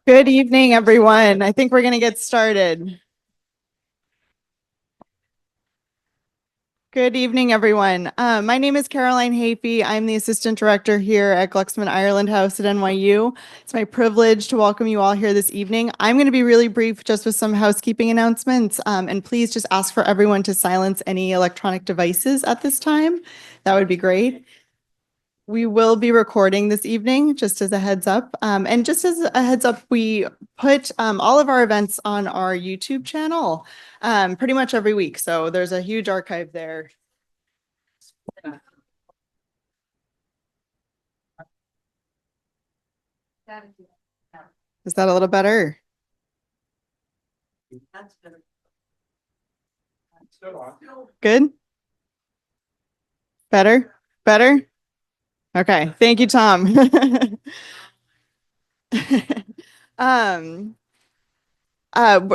Good evening, everyone. I think we're going to get started. Good evening, everyone. My name is Caroline Hafey. I'm the Assistant Director here at Glucksman Ireland House at NYU. It's my privilege to welcome you all here this evening. I'm going to be really brief just with some housekeeping announcements. And please just ask for everyone to silence any electronic devices at this time. That would be great. We will be recording this evening, just as a heads up. And just as a heads up, we put all of our events on our YouTube channel pretty much every week. So there's a huge archive there. Is that a little better? Good? Better? Better? Okay, thank you, Tom.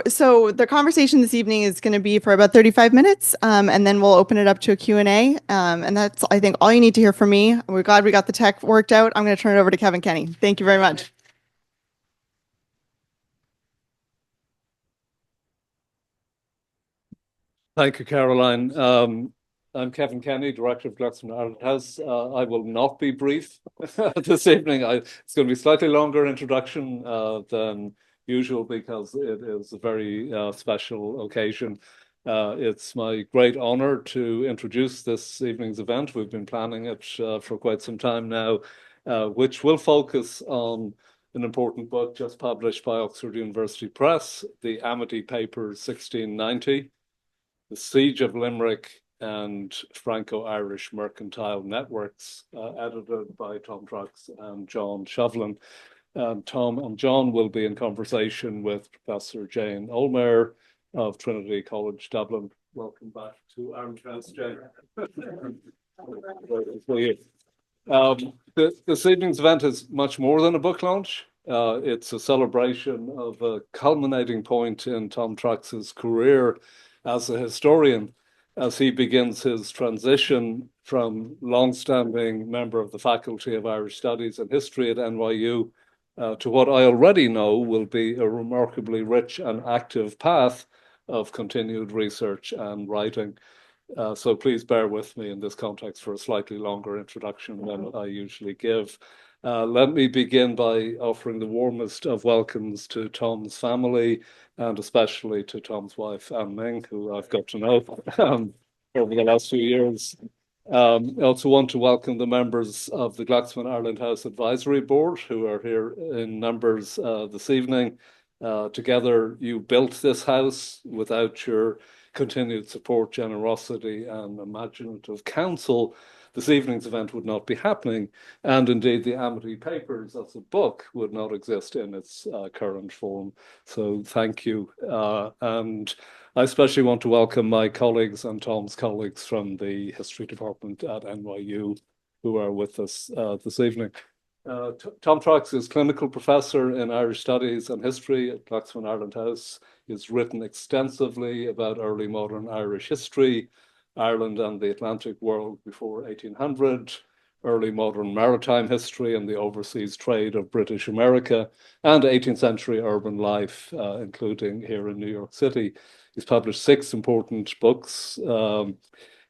So the conversation this evening is going to be for about 35 minutes, and then we'll open it up to a Q&A. And that's, I think, all you need to hear from me. We're glad we got the tech worked out. I'm going to turn it over to Kevin Kenny. Thank you very much. Thank you, Caroline. I'm Kevin Kenny, Director of Glucksman Ireland House. I will not be brief this evening. It's going to be a slightly longer introduction than usual because it is a very special occasion. It's my great honor to introduce this evening's event. We've been planning it for quite some time now, which will focus on an important book just published by Oxford University Press, the Amity Papers 1690. The Siege of Limerick and Franco-Irish Mercantile Networks, edited by Tom Truxes and John Shovlin. Tom and John will be in conversation with Professor Jane Ohlmeyer of Trinity College Dublin. Welcome back to Ireland House, Jane. This evening's event is much more than a book launch. It's a celebration of a culminating point in Tom Truxes' career as a historian, as he begins his transition from long-standing member of the Faculty of Irish Studies and History at NYU to what I already know will be a remarkably rich and active path of continued research and writing. So please bear with me in this context for a slightly longer introduction than I usually give. Let me begin by offering the warmest of welcomes to Tom's family, and especially to Tom's wife, Anne Ming, who I've got to know over the last few years. I also want to welcome the members of the Glucksman Ireland House Advisory Board, who are here in numbers this evening. Together, you built this house. Without your continued support, generosity, and imaginative counsel, this evening's event would not be happening, and indeed the Amity Papers as a book would not exist in its current form. So thank you. And I especially want to welcome my colleagues and Tom's colleagues from the History Department at NYU who are with us this evening. Tom Truxes is Clinical Professor in Irish Studies and History at Glucksman Ireland House. He's written extensively about early modern Irish history, Ireland and the Atlantic world before 1800, early modern maritime history and the overseas trade of British America, and 18th century urban life, including here in New York City. He's published 6 important books in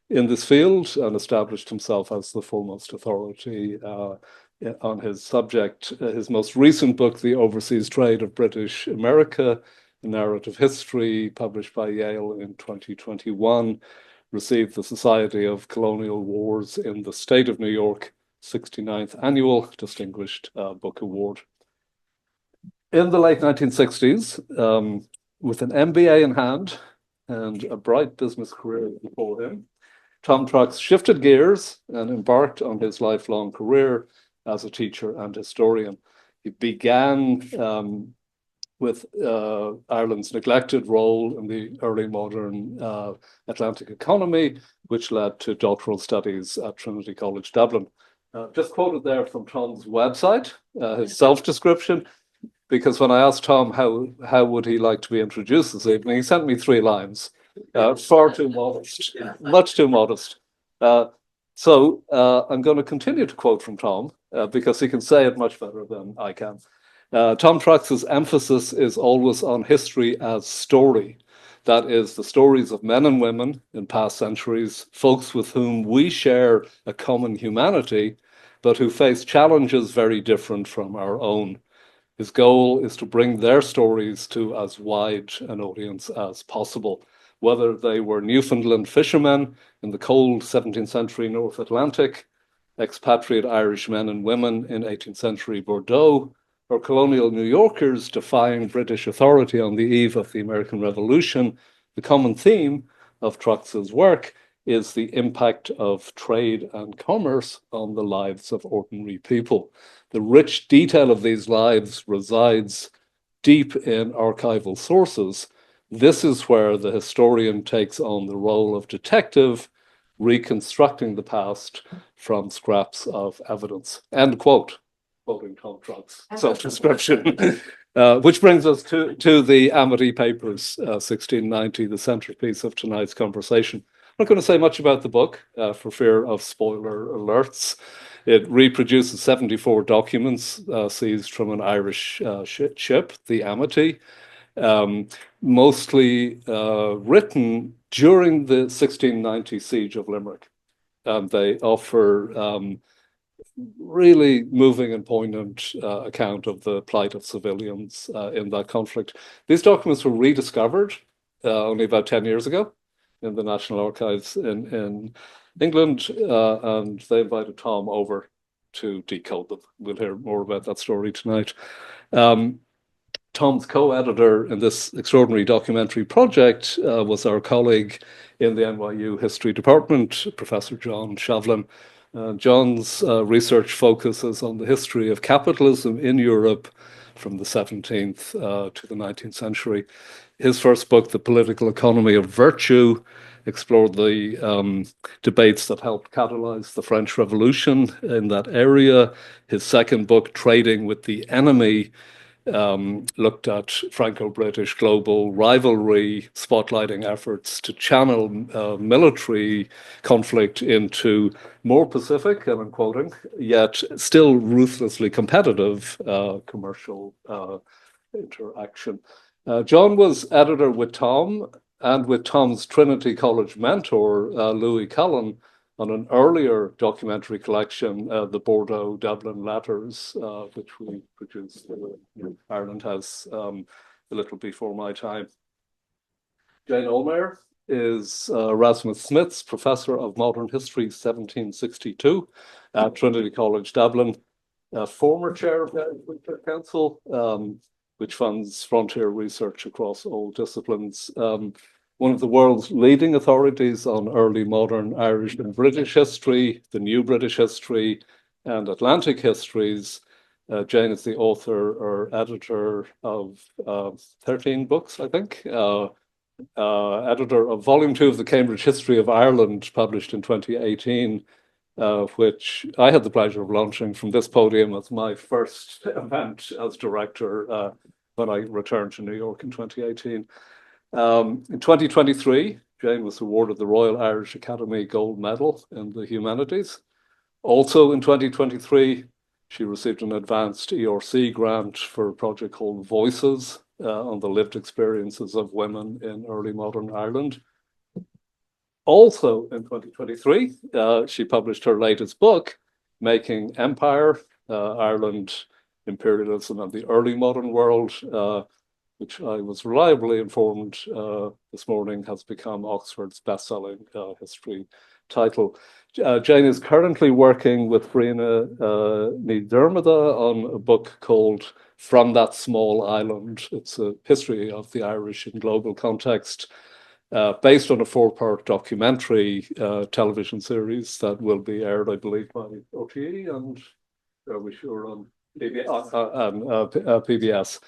this field and established himself as the foremost authority on his subject. His most recent book, The Overseas Trade of British America, a narrative history, published by Yale in 2021, received the Society of Colonial Wars in the State of New York 69th Annual Distinguished Book Award. In the late 1960s, with an MBA in hand and a bright business career before him, Tom Truxes shifted gears and embarked on his lifelong career as a teacher and historian. He began with Ireland's neglected role in the early modern Atlantic economy, which led to doctoral studies at Trinity College Dublin. Just quoted there from Tom's website, his self-description, because when I asked Tom how would he like to be introduced this evening, he sent me 3 lines. Far too modest, much too modest. So I'm going to continue to quote from Tom because he can say it much better than I can. Tom Truxes' emphasis is always on history as story. That is, the stories of men and women in past centuries, folks with whom we share a common humanity, but who face challenges very different from our own. His goal is to bring their stories to as wide an audience as possible, whether they were Newfoundland fishermen in the cold 17th century North Atlantic, expatriate Irish men and women in 18th century Bordeaux, or colonial New Yorkers defying British authority on the eve of the American Revolution. The common theme of Truxes' work is the impact of trade and commerce on the lives of ordinary people. The rich detail of these lives resides deep in archival sources. This is where the historian takes on the role of detective, reconstructing the past from scraps of evidence. End quote, quoting Tom Truxes' self-description. Which brings us to the Amity Papers, 1690, the centerpiece of tonight's conversation. I'm not going to say much about the book for fear of spoiler alerts. It reproduces 74 documents seized from an Irish ship, the Amity, mostly written during the 1690 Siege of Limerick. And they offer really moving and poignant account of the plight of civilians in that conflict. These documents were rediscovered only about 10 years ago in the National Archives in England, and they invited Tom over to decode them. We'll hear more about that story tonight. Tom's co-editor in this extraordinary documentary project was our colleague in the NYU History Department, Professor John Shovlin. John's research focuses on the history of capitalism in Europe from the 17th to the 19th century. His first book, The Political Economy of Virtue, explored the debates that helped catalyze the French Revolution in that area. His second book, Trading with the Enemy, looked at Franco-British global rivalry, spotlighting efforts to channel military conflict into more pacific, and I'm quoting, yet still ruthlessly competitive commercial interaction. John was editor with Tom and with Tom's Trinity College mentor, Louis Cullen, on an earlier documentary collection, the Bordeaux Dublin Letters, which we produced in Ireland House a little before my time. Jane Ohlmeyer is Erasmus Smith's Professor of Modern History 1762 at Trinity College Dublin, former chair of the Research Council, which funds frontier research across all disciplines. One of the world's leading authorities on early modern Irish and British history, the New British History, and Atlantic histories. Jane is the author or editor of 13 books, I think. Editor of Volume 2 of the Cambridge History of Ireland, published in 2018, which I had the pleasure of launching from this podium as my first event as director when I returned to New York in 2018. In 2023, Jane was awarded the Royal Irish Academy Gold Medal in the Humanities. Also in 2023, she received an advanced ERC grant for a project called Voices on the lived experiences of women in early modern Ireland. Also in 2023, she published her latest book, Making Empire, Ireland, Imperialism and the Early Modern World, which I was reliably informed this morning has become Oxford's best-selling history title. Jane is currently working with Brina Ní on a book called From That Small Island. It's a history of the Irish in global context, based on a 4-part documentary television series that will be aired, I believe, by OTE and are we sure on PBS.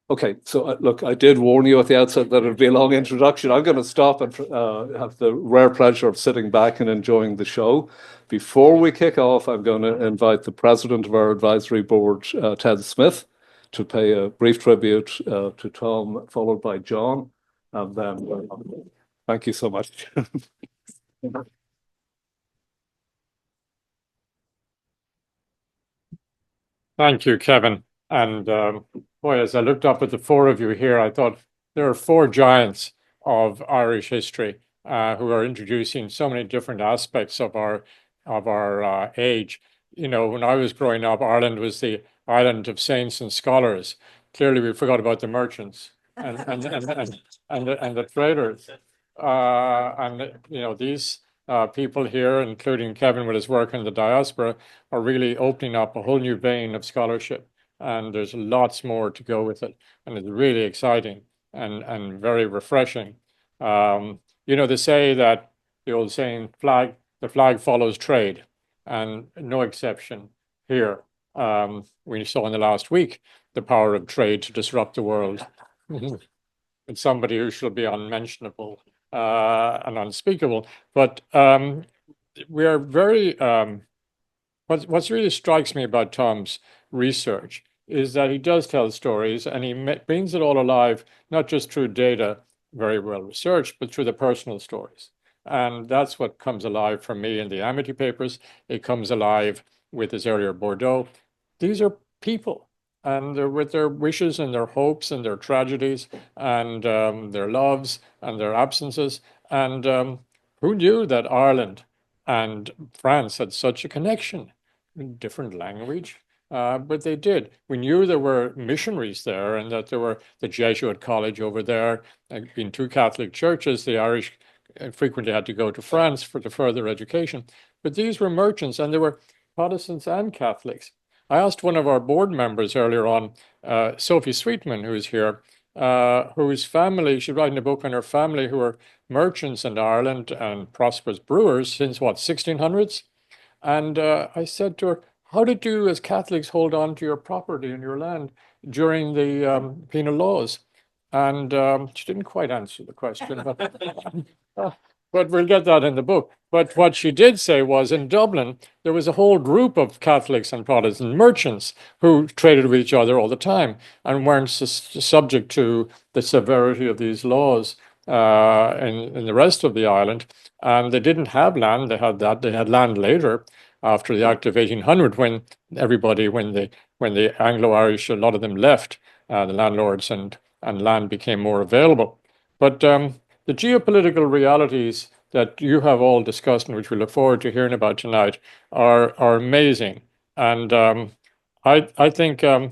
Okay, so look, I did warn you at the outset that it would be a long introduction. I'm going to stop and have the rare pleasure of sitting back and enjoying the show. Before we kick off, I'm going to invite the president of our advisory board, Ted Smith, to pay a brief tribute to Tom, followed by John. And then, thank you so much. Thank you, Kevin. And boy, as I looked up at the four of you here, I thought there are four giants of Irish history who are introducing so many different aspects of our age. You know, when I was growing up, Ireland was the island of saints and scholars. Clearly, we forgot about the merchants and the traders. And you know, these people here, including Kevin with his work in the diaspora, are really opening up a whole new vein of scholarship. And there's lots more to go with it. And it's really exciting and very refreshing. You know, they say that the old saying, the flag follows trade, and no exception here. We saw in the last week the power of trade to disrupt the world. It's somebody who shall be unmentionable and unspeakable. But we are very what really strikes me about Tom's research is that he does tell stories and he brings it all alive, not just through data, very well researched, but through the personal stories. And that's what comes alive for me in the Amity Papers. It comes alive with his earlier Bordeaux. These are people, and they're with their wishes and their hopes and their tragedies and their loves and their absences. And who knew that Ireland and France had such a connection? Different language, but they did. We knew there were missionaries there and that there were the Jesuit college over there. Being two Catholic churches, the Irish frequently had to go to France for the further education. But these were merchants and they were Protestants and Catholics. I asked one of our board members earlier on, Sophie Sweetman, who's here, whose family, she's writing a book on her family who were merchants in Ireland and prosperous brewers since what, 1600s? And I said to her, how did you as Catholics hold on to your property and your land during the penal laws? And she didn't quite answer the question, but we'll get that in the book. But what she did say was in Dublin, there was a whole group of Catholics and Protestant merchants who traded with each other all the time and weren't subject to the severity of these laws in the rest of the island. And they didn't have land. They had that. They had land later after the Act of 1800 when the Anglo-Irish, a lot of them left, the landlords and land became more available. But the geopolitical realities that you have all discussed and which we look forward to hearing about tonight are amazing. And I think I'm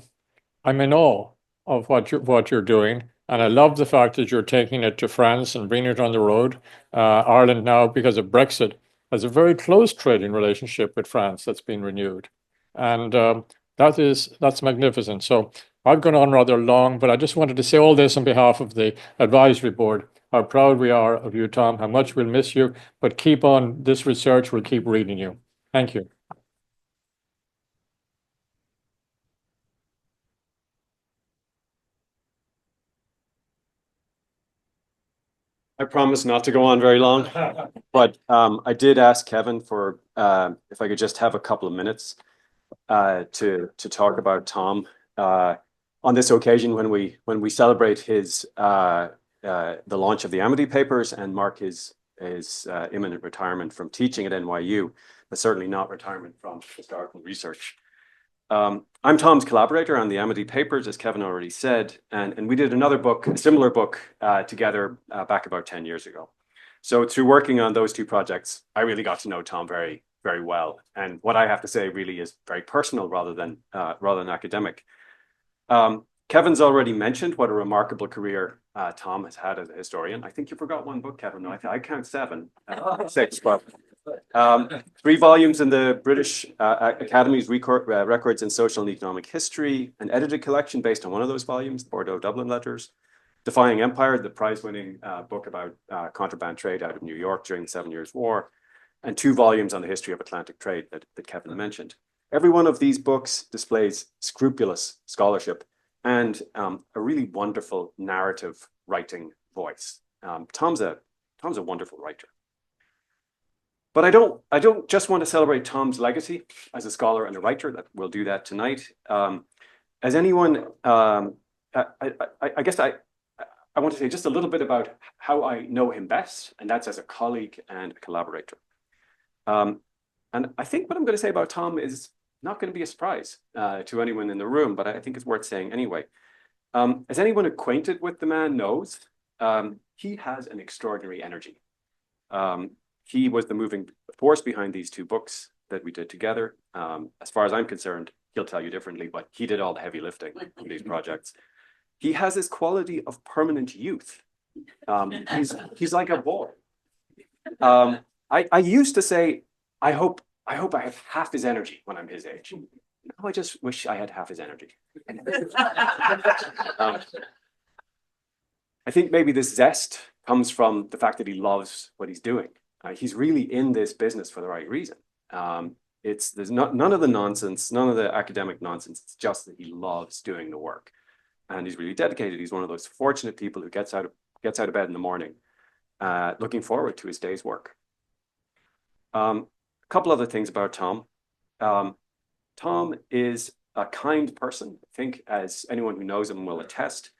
in awe of what you're doing. And I love the fact that you're taking it to France and bringing it on the road. Ireland now, because of Brexit, has a very close trading relationship with France that's been renewed. And that's magnificent. So I've gone on rather long, but I just wanted to say all this on behalf of the advisory board, how proud we are of you, Tom, how much we'll miss you, but keep on this research. We'll keep reading you. Thank you. I promise not to go on very long, but I did ask Kevin for if I could just have a couple of minutes to talk about Tom on this occasion when we celebrate his the launch of the Amity Papers and mark his imminent retirement from teaching at NYU, but certainly not retirement from historical research. I'm Tom's collaborator on the Amity Papers, as Kevin already said, and we did another book, a similar book together back about 10 years ago. So through working on those two projects, I really got to know Tom very, very well. And what I have to say really is very personal rather than academic. Kevin's already mentioned what a remarkable career Tom has had as a historian. I think you forgot one book, Kevin. No, I count seven, six, but 3 volumes in the British Academy's Records in Social and Economic History, an edited collection based on one of those volumes, Bordeaux Dublin Letters, Defying Empire, the prize-winning book about contraband trade out of New York during the 7 Years' War, and 2 volumes on the history of Atlantic trade that Kevin mentioned. Every one of these books displays scrupulous scholarship and a really wonderful narrative writing voice. Tom's a wonderful writer. But I don't just want to celebrate Tom's legacy as a scholar and a writer. That we'll do that tonight. As anyone, I guess I want to say just a little bit about how I know him best, and that's as a colleague and a collaborator. And I think what I'm going to say about Tom is not going to be a surprise to anyone in the room, but I think it's worth saying anyway. As anyone acquainted with the man knows, he has an extraordinary energy. He was the moving force behind these two books that we did together. As far as I'm concerned, he'll tell you differently, but he did all the heavy lifting on these projects. He has this quality of permanent youth. He's like a boy. I used to say, I hope I have half his energy when I'm his age. Now I just wish I had half his energy. I think maybe this zest comes from the fact that he loves what he's doing. He's really in this business for the right reason. There's none of the nonsense, none of the academic nonsense. It's just that he loves doing the work, and he's really dedicated. He's one of those fortunate people who gets out of bed in the morning, looking forward to his day's work. A couple other things about Tom. Tom is a kind person, I think, as anyone who knows him will attest,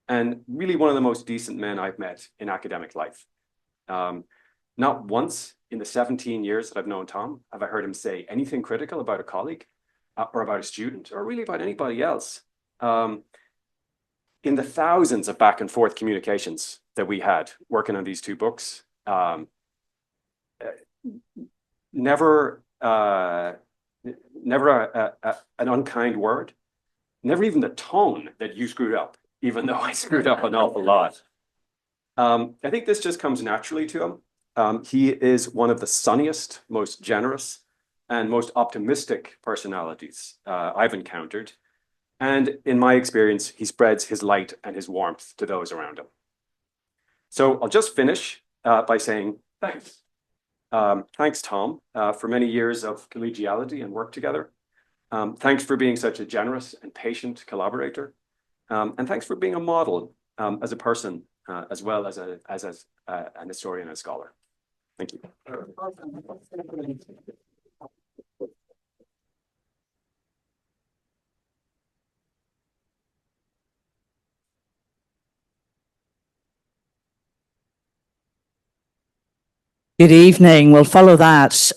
and really one of the most decent men I've met in academic life. Not once in the 17 years that I've known Tom have I heard him say anything critical about a colleague or about a student or really about anybody else. In the thousands of back and forth communications that we had working on these two books, never an unkind word, never even the tone that you screwed up, even though I screwed up an awful lot. I think this just comes naturally to him. He is one of the sunniest, most generous, and most optimistic personalities I've encountered. And in my experience, he spreads his light and his warmth to those around him. So I'll just finish by saying thanks. Thanks, Tom, for many years of collegiality and work together. Thanks for being such a generous and patient collaborator. And thanks for being a model as a person, as well as an historian and scholar. Thank you. Good evening. We'll follow that.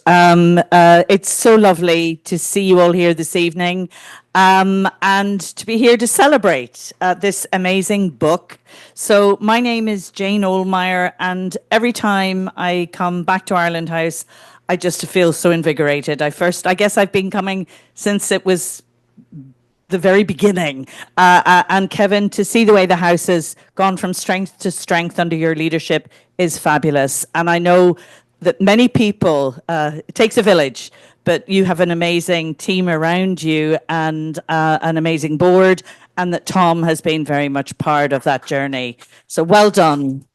It's so lovely to see you all here this evening and to be here to celebrate this amazing book. So my name is Jane Ohlmeyer, and every time I come back to Ireland House, I just feel so invigorated. I guess I've been coming since it was the very beginning. And Kevin, to see the way the house has gone from strength to strength under your leadership is fabulous. And I know that many people, it takes a village, but you have an amazing team around you and an amazing board, and that Tom has been very much part of that journey. So well done.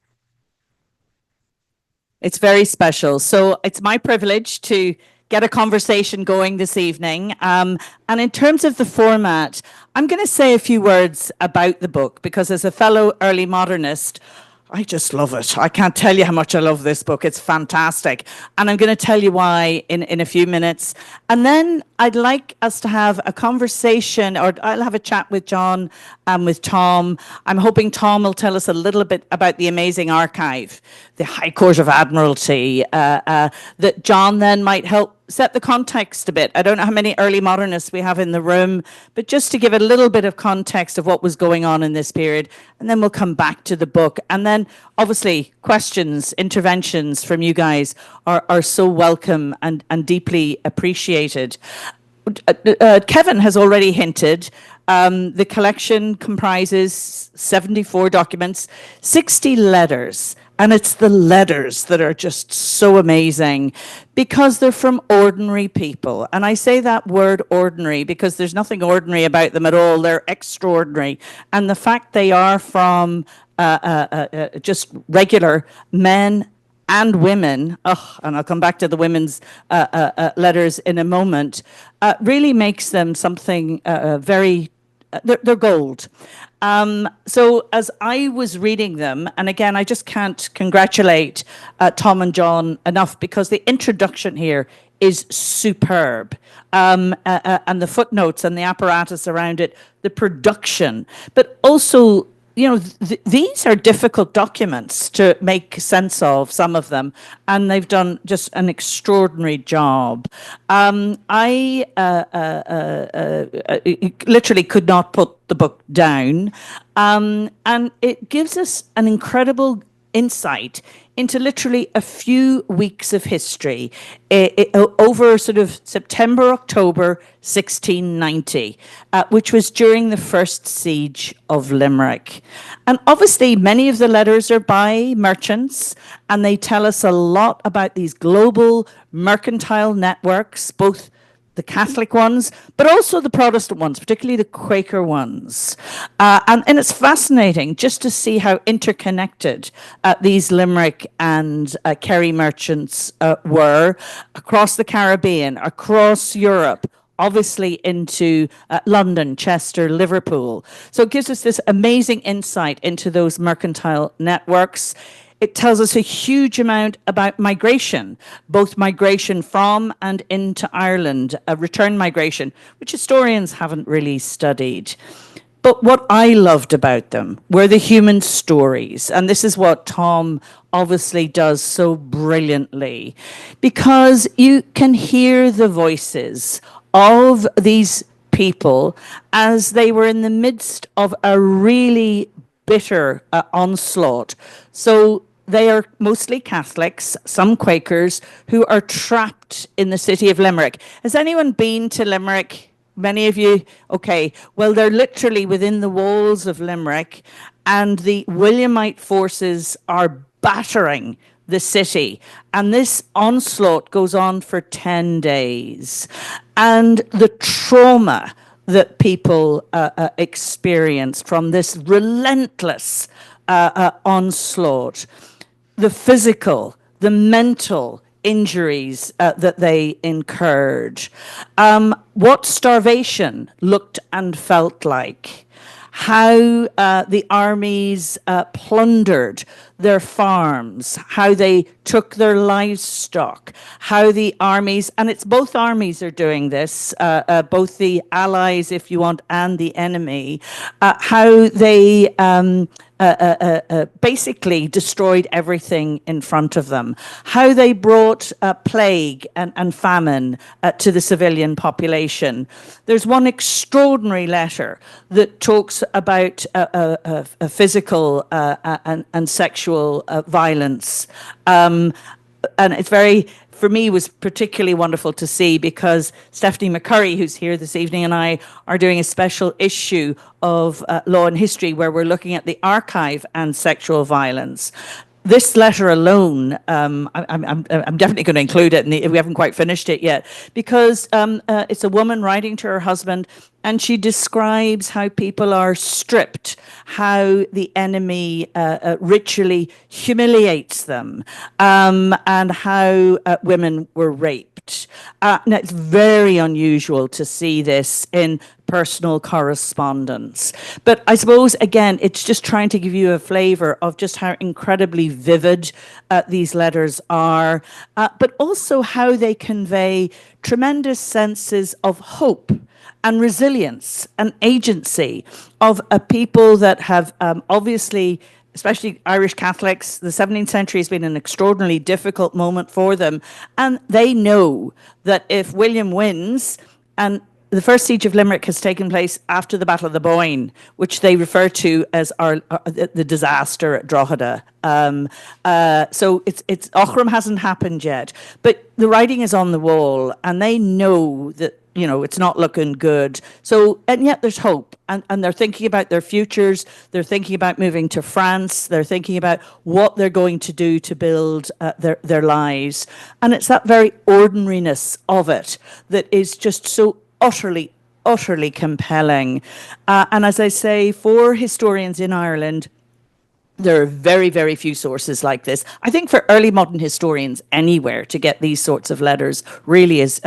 It's very special. So it's my privilege to get a conversation going this evening. And in terms of the format, I'm going to say a few words about the book, because as a fellow early modernist, I just love it. I can't tell you how much I love this book. It's fantastic. And I'm going to tell you why in a few minutes. And then I'd like us to have a conversation, or I'll have a chat with John and with Tom. I'm hoping Tom will tell us a little bit about the amazing archive, the High Court of Admiralty, that John then might help set the context a bit. I don't know how many early modernists we have in the room, but just to give a little bit of context of what was going on in this period, and then we'll come back to the book. And then obviously questions, interventions from you guys are so welcome and deeply appreciated. Kevin has already hinted, the collection comprises 74 documents, 60 letters, and it's the letters that are just so amazing because they're from ordinary people. And I say that word ordinary because there's nothing ordinary about them at all. They're extraordinary. And the fact they are from just regular men and women, and I'll come back to the women's letters in a moment, really makes them something very, they're gold. So as I was reading them, and again, I just can't congratulate Tom and John enough because the introduction here is superb. And the footnotes and the apparatus around it, the production, but also these are difficult documents to make sense of, some of them, and they've done just an extraordinary job. I literally could not put the book down, and it gives us an incredible insight into literally a few weeks of history over sort of September, October 1690, which was during the first siege of Limerick. And obviously, many of the letters are by merchants, and they tell us a lot about these global mercantile networks, both the Catholic ones, but also the Protestant ones, particularly the Quaker ones. And it's fascinating just to see how interconnected these Limerick and Kerry merchants were across the Caribbean, across Europe, obviously into London, Chester, Liverpool. So it gives us this amazing insight into those mercantile networks. It tells us a huge amount about migration, both migration from and into Ireland, return migration, which historians haven't really studied. But what I loved about them were the human stories. And this is what Tom obviously does so brilliantly, because you can hear the voices of these people as they were in the midst of a really bitter onslaught. So they are mostly Catholics, some Quakers, who are trapped in the city of Limerick. Has anyone been to Limerick? Many of you? Okay. Well, they're literally within the walls of Limerick, and the Williamite forces are battering the city. And this onslaught goes on for 10 days. And the trauma that people experienced from this relentless onslaught, the physical, the mental injuries that they incurred, what starvation looked and felt like, how the armies plundered their farms, how they took their livestock, how the armies, and it's both armies are doing this, both the allies, if you want, and the enemy, how they basically destroyed everything in front of them, how they brought plague and famine to the civilian population. There's one extraordinary letter that talks about physical and sexual violence. And it's very, for me, was particularly wonderful to see, because Stephanie McCurry, who's here this evening, and I are doing a special issue of Law and History where we're looking at the archive and sexual violence. This letter alone, I'm definitely going to include it, and we haven't quite finished it yet, because it's a woman writing to her husband, and she describes how people are stripped, how the enemy ritually humiliates them, and how women were raped. Now, it's very unusual to see this in personal correspondence. But I suppose, again, it's just trying to give you a flavor of just how incredibly vivid these letters are, but also how they convey tremendous senses of hope and resilience and agency of a people that have obviously, especially Irish Catholics, the 17th century has been an extraordinarily difficult moment for them. And they know that if William wins, and the first siege of Limerick has taken place after the Battle of the Boyne, which they refer to as the disaster at Drogheda. So it's Ochram hasn't happened yet, but the writing is on the wall, and they know that, you know, it's not looking good. So, and yet there's hope, and they're thinking about their futures. They're thinking about moving to France. They're thinking about what they're going to do to build their lives. And it's that very ordinariness of it that is just so utterly compelling. And as I say, for historians in Ireland, there are very, very few sources like this. I think for early modern historians anywhere to get these sorts of letters really is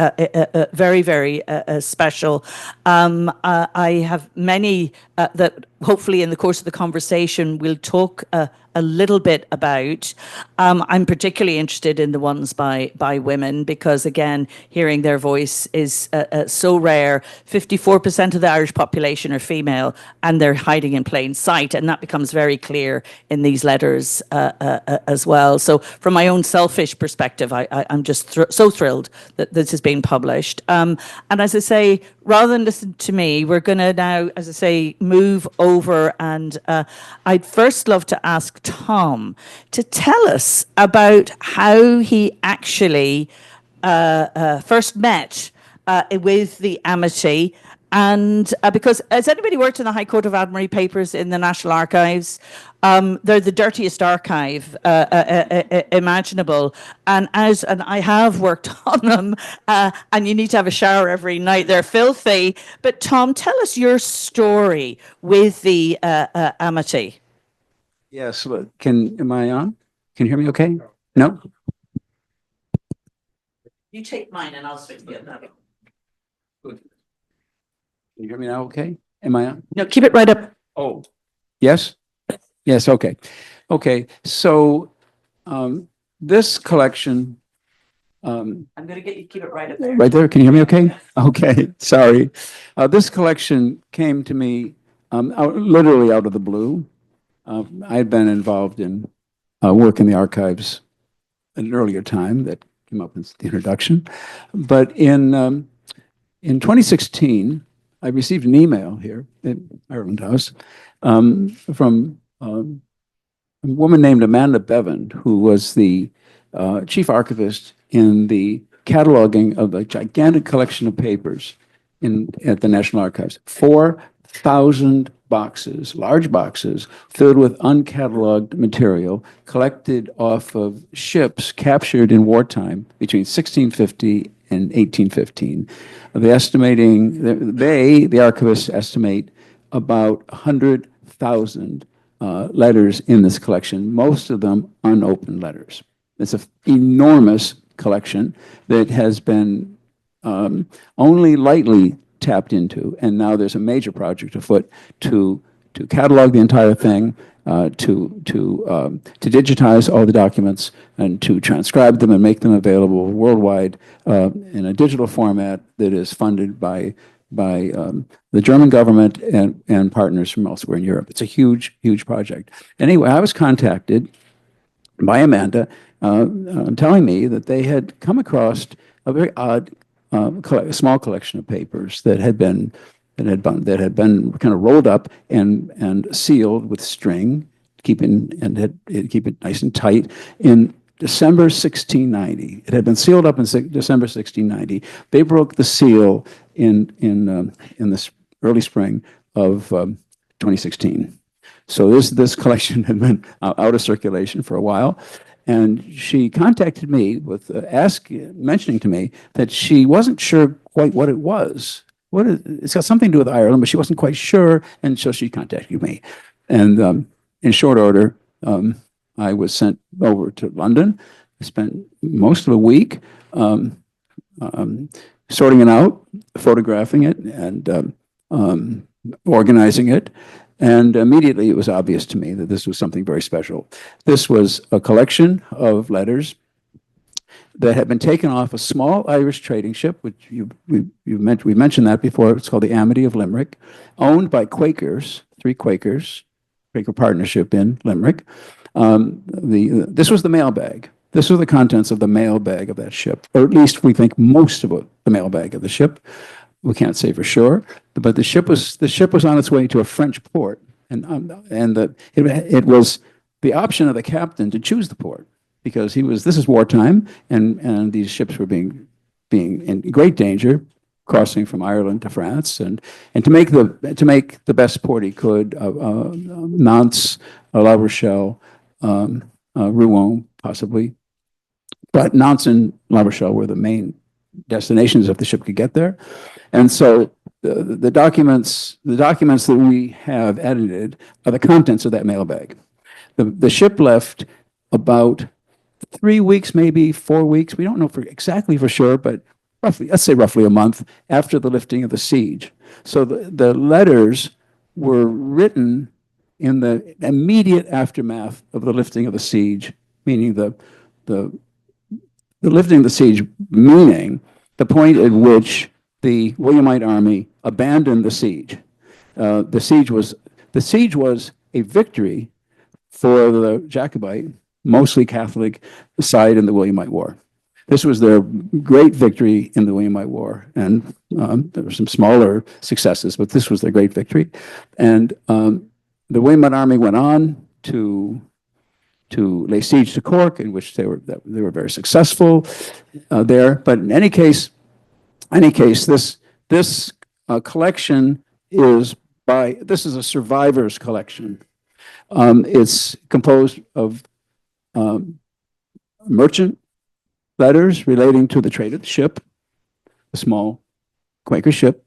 very, very special. I have many that hopefully in the course of the conversation we'll talk a little bit about. I'm particularly interested in the ones by women because, again, hearing their voice is so rare. 54% of the Irish population are female, and they're hiding in plain sight, and that becomes very clear in these letters as well. So, from my own selfish perspective, I'm just so thrilled that this is being published. And as I say, rather than listen to me, we're going to now, as I say, move over, and I'd first love to ask Tom to tell us about how he actually first met with the Amity. And because has anybody worked in the High Court of Admiralty Papers in the National Archives? They're the dirtiest archive imaginable, and I have worked on them. And you need to have a shower every night. They're filthy. But Tom, tell us your story with the Amity. Yes. Am I on? Can you hear me okay? No? You take mine, and I'll switch the other. Can you hear me now okay? Am I on? No, keep it right up. Oh. Yes? Yes, okay. Okay, so this collection. I'm going to get you to keep it right up there. Right there, can you hear me okay? Okay, sorry. This collection came to me literally out of the blue. I had been involved in work in the archives at an earlier time that came up in the introduction. But in 2016, I received an email here at Ireland House from a woman named Amanda Bevan, who was the chief archivist in the cataloging of a gigantic collection of papers at the National Archives. 4,000 boxes, large boxes, filled with uncatalogued material collected off of ships captured in wartime between 1650 and 1815. The archivists estimate about 100,000 letters in this collection, most of them unopened letters. It's an enormous collection that has been only lightly tapped into, and now there's a major project afoot to catalog the entire thing, to digitize all the documents and to transcribe them and make them available worldwide in a digital format that is funded by the German government and partners from elsewhere in Europe. It's a huge, huge project. Anyway, I was contacted by Amanda telling me that they had come across a very odd small collection of papers that had been kind of rolled up and sealed with string, keep it nice and tight in December 1690. It had been sealed up in December 1690. They broke the seal in this early spring of 2016. So this collection had been out of circulation for a while. And she contacted me with mentioning to me that she wasn't sure quite what it was. It's got something to do with Ireland, but she wasn't quite sure, and so she contacted me. And in short order, I was sent over to London. I spent most of a week sorting it out, photographing it, and organizing it. And immediately it was obvious to me that this was something very special. This was a collection of letters that had been taken off a small Irish trading ship, which we mentioned that before. It's called the Amity of Limerick, owned by Quakers, 3 Quakers, Quaker partnership in Limerick. This was the mailbag. This was the contents of the mailbag of that ship, or at least we think most of the mailbag of the ship. We can't say for sure, but the ship was on its way to a French port, and it was the option of the captain to choose the port because this is wartime, and these ships were being in great danger, crossing from Ireland to France, and to make the best port he could, Nantes, La Rochelle, Rouen, possibly, but Nantes and La Rochelle were the main destinations if the ship could get there. And so the documents that we have edited are the contents of that mailbag. The ship left about 3 weeks, maybe 4 weeks. We don't know exactly for sure, but let's say roughly a month after the lifting of the siege. So the letters were written in the immediate aftermath of the lifting of the siege, meaning the lifting of the siege, meaning the point at which the Williamite army abandoned the siege. The siege was a victory for the Jacobite, mostly Catholic side in the Williamite War. This was their great victory in the Williamite War, and there were some smaller successes, but this was their great victory. And the Williamite army went on to lay siege to Cork, in which they were very successful there. But in any case, this collection is this is a survivors collection. It's composed of merchant letters relating to the trade of the ship, a small Quaker ship.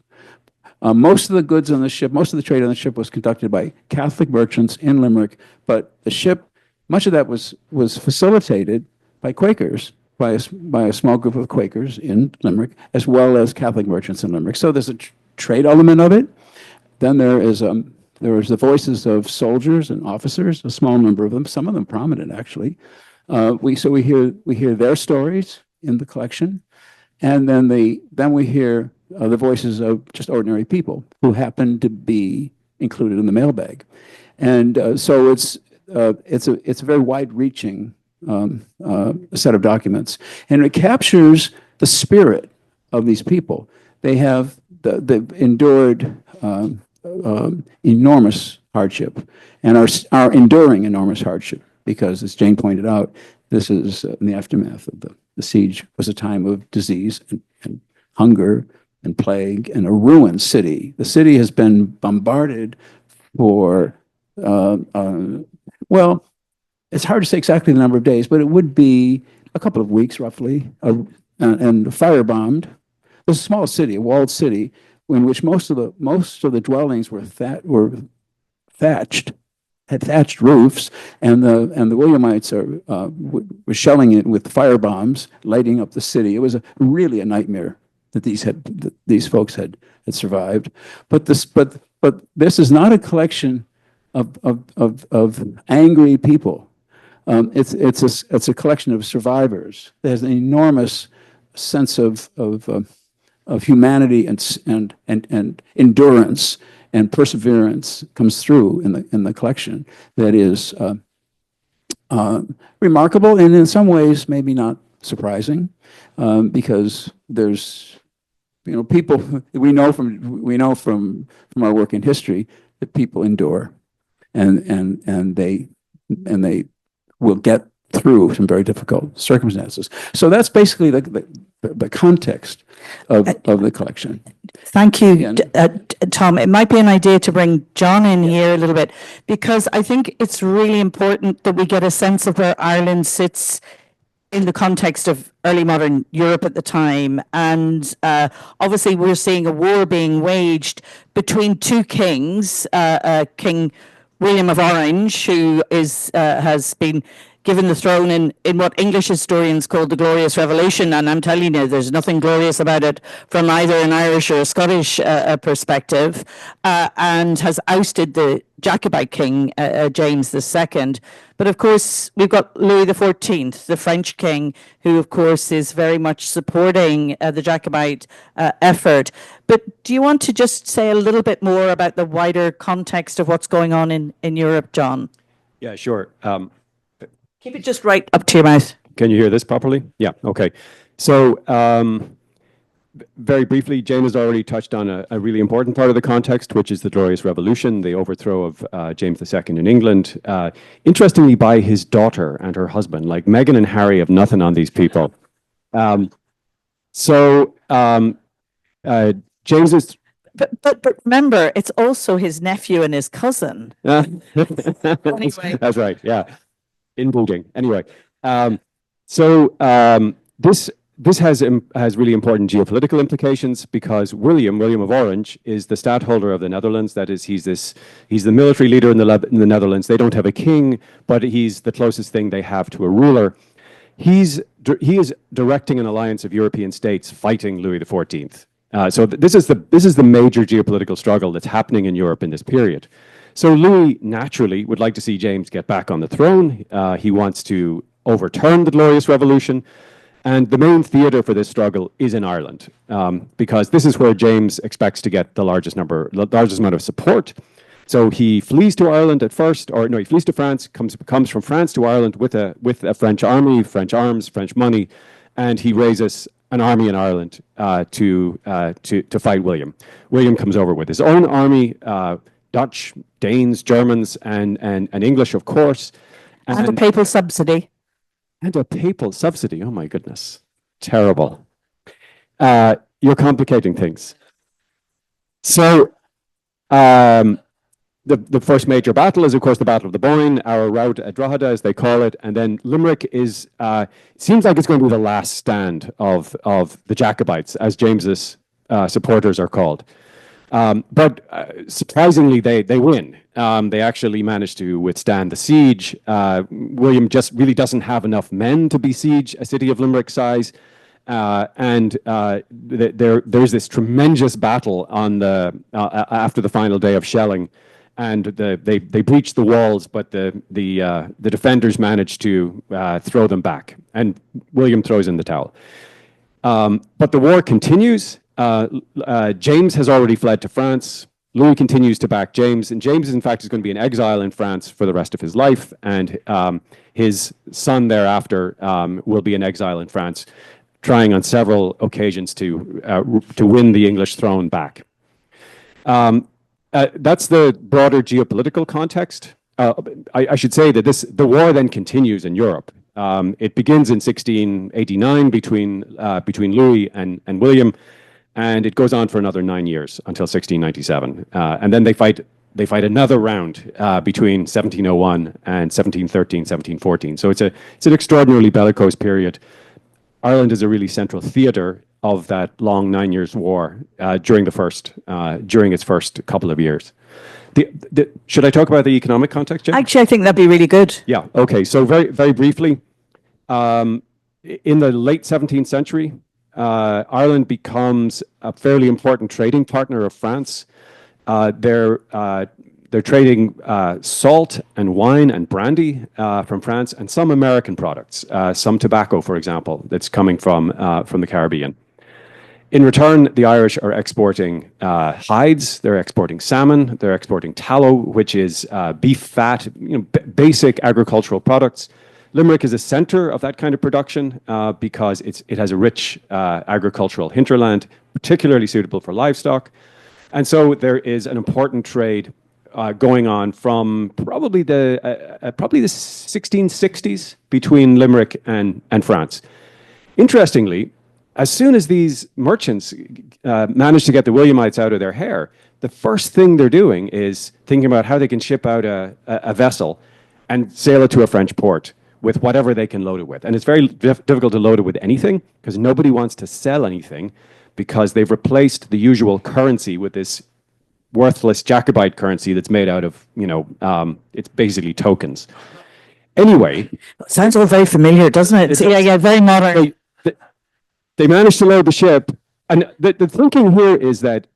Most of the goods on the ship, most of the trade on the ship was conducted by Catholic merchants in Limerick, but the ship, much of that was facilitated by Quakers, by a small group of Quakers in Limerick, as well as Catholic merchants in Limerick. So there's a trade element of it. Then there was the voices of soldiers and officers, a small number of them, some of them prominent actually. We hear their stories in the collection, and then we hear the voices of just ordinary people who happen to be included in the mailbag, and so it's a very wide-reaching set of documents, and it captures the spirit of these people. They've endured enormous hardship and are enduring enormous hardship because, as Jane pointed out, this is in the aftermath of the siege was a time of disease and hunger and plague and a ruined city. The city has been bombarded for, well, it's hard to say exactly the number of days, but it would be a couple of weeks roughly, and firebombed. It was a small city, a walled city, in which most of the dwellings were thatched, had thatched roofs, and the Williamites were shelling it with firebombs, lighting up the city. It was really a nightmare that these folks had survived. But this is not a collection of angry people. It's a collection of survivors. There's an enormous sense of humanity and endurance and perseverance comes through in the collection that is remarkable and in some ways maybe not surprising, because there's people we know from our work in history that people endure and they will get through some very difficult circumstances. So that's basically the context of the collection. Thank you, Tom. It might be an idea to bring John in here a little bit, because I think it's really important that we get a sense of where Ireland sits in the context of early modern Europe at the time. And obviously we're seeing a war being waged between two kings, King William of Orange, who has been given the throne in what English historians call the Glorious Revolution. And I'm telling you, there's nothing glorious about it from either an Irish or a Scottish perspective, and has ousted the Jacobite king, James II. But of course, we've got Louis XIV, the French king, who of course is very much supporting the Jacobite effort. But do you want to just say a little bit more about the wider context of what's going on in Europe, John? Yeah, sure. Keep it just right up to your mouth. Can you hear this properly? Yeah, okay. So very briefly, Jane has already touched on a really important part of the context, which is the Glorious Revolution, the overthrow of James II in England, interestingly by his daughter and her husband. Like Meghan and Harry have nothing on these people. James is... But remember, it's also his nephew and his cousin. Anyway. That's right, yeah. Inbreeding. Anyway, this has really important geopolitical implications, because William of Orange is the stadtholder of the Netherlands. That is, he's the military leader in the Netherlands. They don't have a king, but he's the closest thing they have to a ruler. He is directing an alliance of European states fighting Louis XIV. So this is the major geopolitical struggle that's happening in Europe in this period. So Louis naturally would like to see James get back on the throne. He wants to overturn the Glorious Revolution. And the main theatre for this struggle is in Ireland, because this is where James expects to get the largest amount of support. So he flees to Ireland at first, or no, he flees to France, comes from France to Ireland with a French army, French arms, French money, and he raises an army in Ireland to fight William. William comes over with his own army, Dutch, Danes, Germans, and English, of course. And a papal subsidy. And a papal subsidy. Oh my goodness. Terrible. You're complicating things. So the first major battle is, of course, the Battle of the Boyne, our rout at Drogheda, as they call it. And then Limerick is, seems like it's going to be the last stand of the Jacobites, as James's supporters are called. But surprisingly, they win. They actually manage to withstand the siege. William just really doesn't have enough men to besiege a city of Limerick size. And there's this tremendous battle on after the final day of shelling. And they breach the walls, but the defenders manage to throw them back. And William throws in the towel. But the war continues. James has already fled to France. Louis continues to back James, and James, in fact, is going to be in exile in France for the rest of his life, and his son thereafter will be in exile in France, trying on several occasions to win the English throne back. That's the broader geopolitical context. I should say that the war then continues in Europe. It begins in 1689 between Louis and William. And it goes on for another 9 years until 1697. And then they fight another round between 1701 and 1713, 1714. So it's an extraordinarily bellicose period. Ireland is a really central theatre of that long 9 years war during its first couple of years. Should I talk about the economic context, Jane? Actually, I think that'd be really good. Yeah, okay. So very, very briefly, in the late 17th century, Ireland becomes a fairly important trading partner of France. They're trading salt and wine and brandy from France, and some American products, some tobacco, for example, that's coming from the Caribbean. In return, the Irish are exporting hides, they're exporting salmon, they're exporting tallow, which is beef fat, basic agricultural products. Limerick is a center of that kind of production because it has a rich agricultural hinterland, particularly suitable for livestock. And so there is an important trade going on from probably the 1660s between Limerick and France. Interestingly, as soon as these merchants manage to get the Williamites out of their hair, the first thing they're doing is thinking about how they can ship out a vessel and sail it to a French port with whatever they can load it with. And it's very difficult to load it with anything because nobody wants to sell anything because they've replaced the usual currency with this worthless Jacobite currency that's made out of, it's basically tokens. Anyway. Sounds all very familiar, doesn't it? Yeah, very modern. They managed to load the ship. And the thinking here is that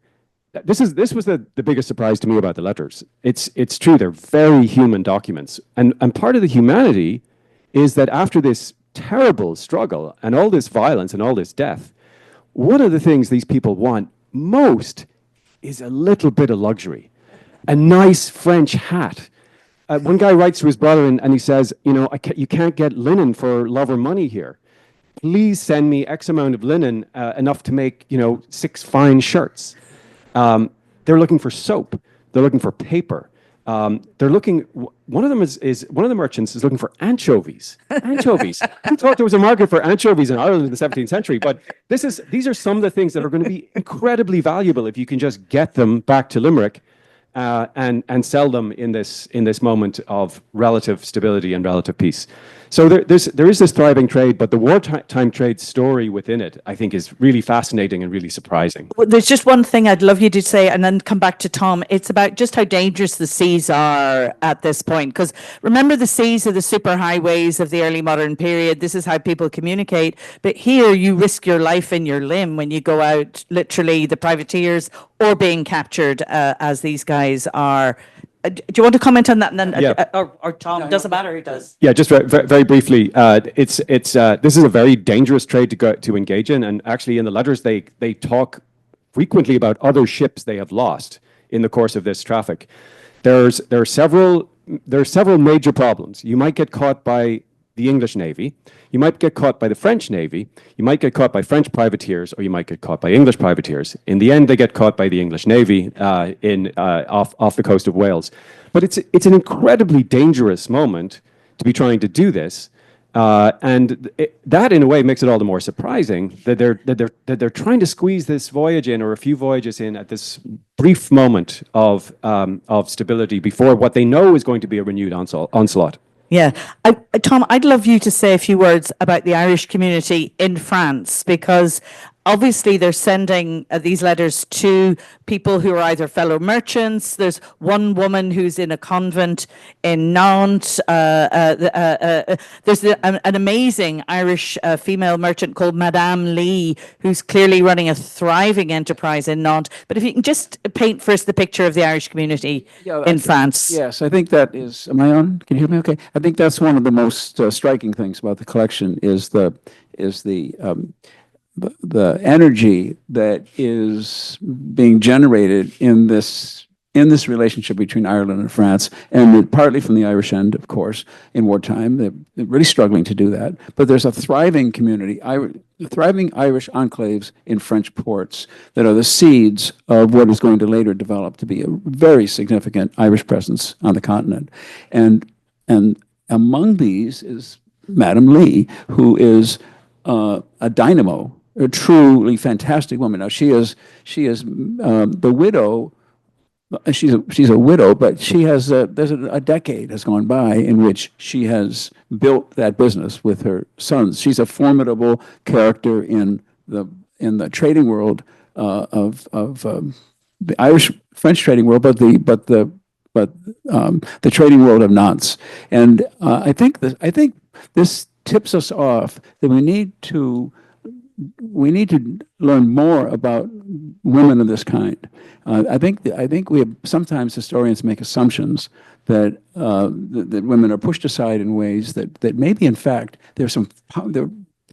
this was the biggest surprise to me about the letters. It's true, they're very human documents. And part of the humanity is that after this terrible struggle and all this violence and all this death, one of the things these people want most is a little bit of luxury, a nice French hat. One guy writes to his brother and he says, you can't get linen for love or money here. Please send me X amount of linen, enough to make, 6 fine shirts. They're looking for soap. They're looking for paper. They're looking. One of the merchants is looking for anchovies. Anchovies. Who thought there was a market for anchovies in Ireland in the 17th century? But these are some of the things that are going to be incredibly valuable if you can just get them back to Limerick and sell them in this moment of relative stability and relative peace. So there is this thriving trade, but the wartime trade story within it, I think, is really fascinating and really surprising. Well, there's just one thing I'd love you to say, and then come back to Tom. It's about just how dangerous the seas are at this point. Because remember, the seas are the superhighways of the early modern period. This is how people communicate. But here, you risk your life and your limb when you go out, literally, the privateers, or being captured, as these guys are. do you want to comment on that? And then, Yeah. or Tom, doesn't matter who does. Yeah, just very briefly, this is a very dangerous trade to engage in, and actually in the letters they talk frequently about other ships they have lost in the course of this traffic. There are several major problems. You might get caught by the English Navy, you might get caught by the French Navy, you might get caught by French privateers, or you might get caught by English privateers. In the end, they get caught by the English Navy off the coast of Wales. But it's an incredibly dangerous moment to be trying to do this, and that in a way makes it all the more surprising that they're trying to squeeze this voyage in, or a few voyages in, at this brief moment of stability before what they know is going to be a renewed onslaught. Yeah. Tom, I'd love you to say a few words about the Irish community in France, because obviously they're sending these letters to people who are either fellow merchants. There's one woman who's in a convent in Nantes. There's an amazing Irish female merchant called Madame Lee, who's clearly running a thriving enterprise in Nantes. But if you can just paint first the picture of the Irish community in France. Yes, I think that is, am I on? Can you hear me okay? I think that's one of the most striking things about the collection is the energy that is being generated in this relationship between Ireland and France, and partly from the Irish end, of course, in wartime. They're really struggling to do that. But there's a thriving community, thriving Irish enclaves in French ports that are the seeds of what is going to later develop to be a very significant Irish presence on the continent. And among these is Madame Lee, who is a dynamo, a truly fantastic woman. Now she is the widow. She's a widow, but she has there's a decade has gone by in which she has built that business with her sons. She's a formidable character in the trading world of the Irish French trading world, but the trading world of Nantes. And I think this tips us off that we need to learn more about women of this kind. I think we have, sometimes historians make assumptions that that women are pushed aside in ways that maybe in fact they're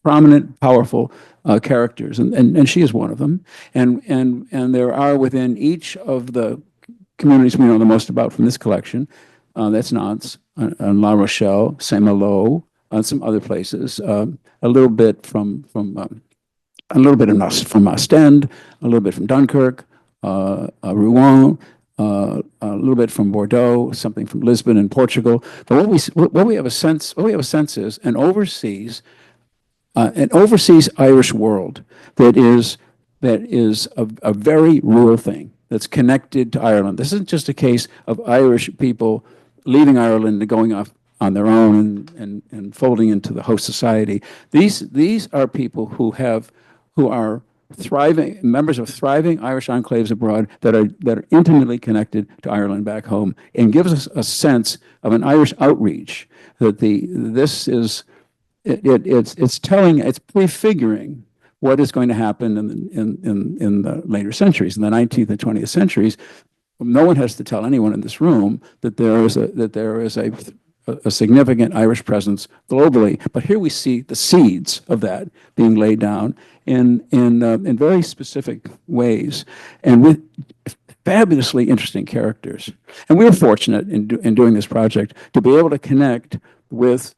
prominent, powerful characters, and she is one of them. And there are within each of the communities we know the most about from this collection. That's Nantes, and La Rochelle, Saint-Malo, some other places. A little bit from Ostend, a little bit from Dunkirk, Rouen, a little bit from Bordeaux, something from Lisbon and Portugal. But what we have a sense is an overseas Irish world that is a very real thing that's connected to Ireland. This isn't just a case of Irish people leaving Ireland and going off on their own and folding into the host society. These are people who are thriving, members of thriving Irish enclaves abroad that are intimately connected to Ireland back home, and gives us a sense of an Irish outreach that it's prefiguring what is going to happen in the later centuries, in the 19th and 20th centuries. No one has to tell anyone in this room that there is a significant Irish presence globally, but here we see the seeds of that being laid down in very specific ways, and with fabulously interesting characters. And we were fortunate in doing this project to be able to connect with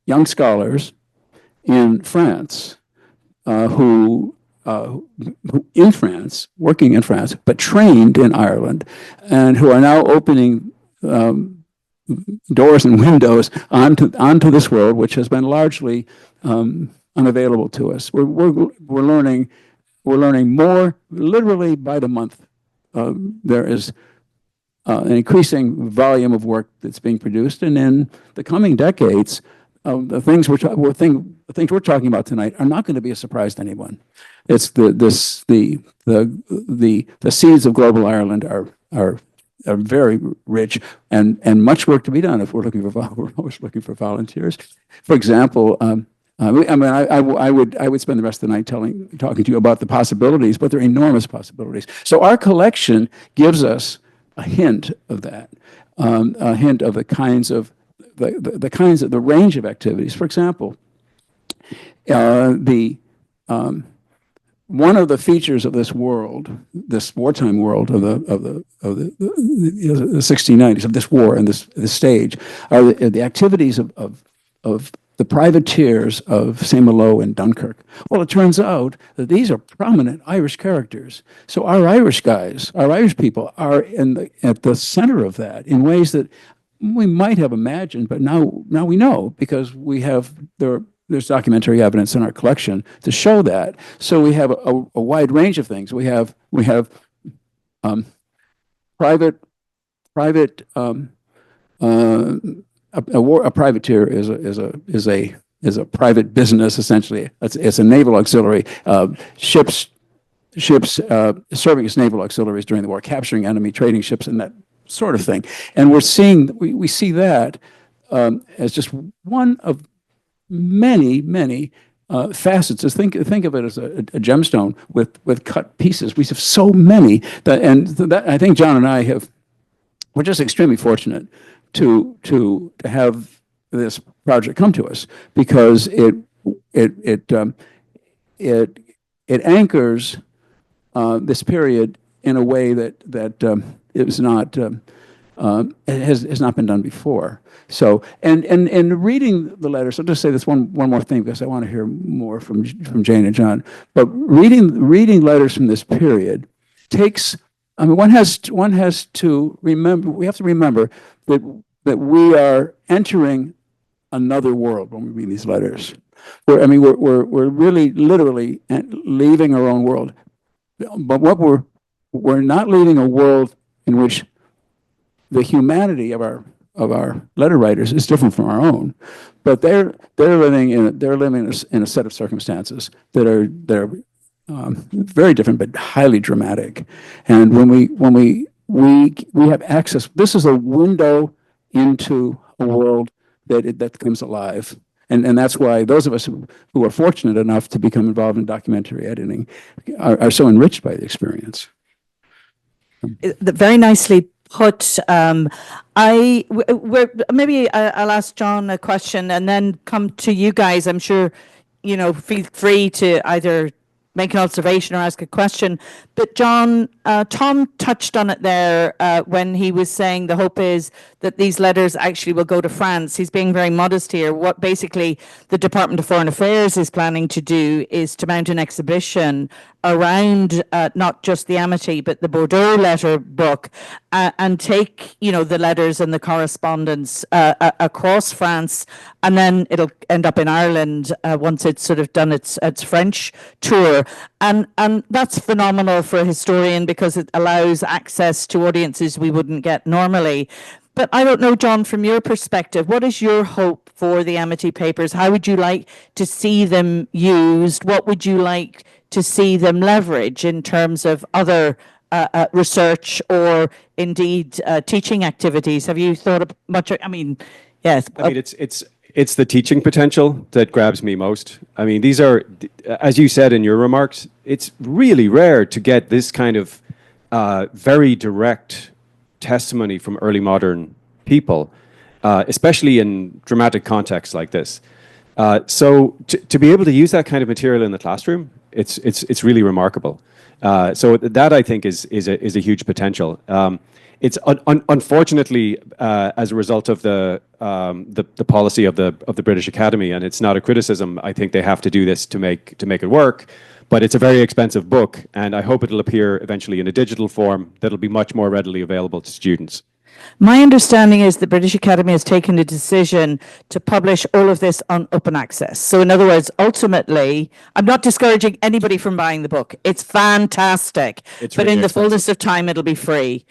young scholars in France who in France, working in France, but trained in Ireland, and who are now opening doors and windows onto this world, which has been largely unavailable to us. We're learning more literally by the month. There is an increasing volume of work that's being produced, and in the coming decades, the things we're talking about tonight are not going to be a surprise to anyone. It's the seeds of global Ireland are very rich, and much work to be done if we're always looking for volunteers. For example, I would spend the rest of the night talking to you about the possibilities, but they're enormous possibilities. So our collection gives us a hint of that, a hint of the kinds of the range of activities. For example, one of the features of this world, this wartime world of the 1690s, of this war and this stage, are the activities of the privateers of Saint-Malo and Dunkirk. Well, it turns out that these are prominent Irish characters. So our Irish guys, our Irish people, are at the center of that in ways that we might have imagined, but now we know, because there's documentary evidence in our collection to show that. So we have a wide range of things. We have private a privateer is a private business, essentially. It's a naval auxiliary. Ships serving as naval auxiliaries during the war, capturing enemy trading ships and that sort of thing. And we see that as just one of many facets. Just think of it as a gemstone with cut pieces. We have so many that I think John and I we're just extremely fortunate to have this project come to us, because it anchors this period in a way that it was not has not been done before. So and reading the letters, I'll just say this one more thing, because I want to hear more from Jane and John. But reading letters from this period takes. I mean, one has to remember. We have to remember that we are entering another world when we read these letters. We're really literally leaving our own world. But what we're not leaving a world in which the humanity of our letter writers is different from our own, but they're living in a set of circumstances that are very different but highly dramatic. And when we have access, this is a window into a world that comes alive. And that's why those of us who are fortunate enough to become involved in documentary editing are so enriched by the experience. Very nicely put. Maybe I'll ask John a question and then come to you guys. I'm sure, feel free to either make an observation or ask a question. But John, Tom touched on it there when he was saying the hope is that these letters actually will go to France. He's being very modest here. What basically the Department of Foreign Affairs is planning to do is to mount an exhibition around not just the Amity, but the Bordeaux letter book, and take, the letters and the correspondence across France, and then it'll end up in Ireland once it's sort of done its French tour. And that's phenomenal for a historian, because it allows access to audiences we wouldn't get normally. But I don't know, John, from your perspective, what is your hope for the Amity Papers? How would you like to see them used? What would you like to see them leverage in terms of other research or indeed teaching activities? Have you thought of much? I mean, yes. I mean, it's the teaching potential that grabs me most. I mean, these are, as you said in your remarks, it's really rare to get this kind of very direct testimony from early modern people, especially in dramatic contexts like this. So to be able to use that kind of material in the classroom, it's really remarkable. So that, I think, is a huge potential. It's unfortunately as a result of the policy of the British Academy, and it's not a criticism. I think they have to do this to make it work. But it's a very expensive book, and I hope it'll appear eventually in a digital form that'll be much more readily available to students. My understanding is the British Academy has taken a decision to publish all of this on open access. So in other words, ultimately, I'm not discouraging anybody from buying the book. It's fantastic. It's but really in the expensive. fullness of time, it'll be free.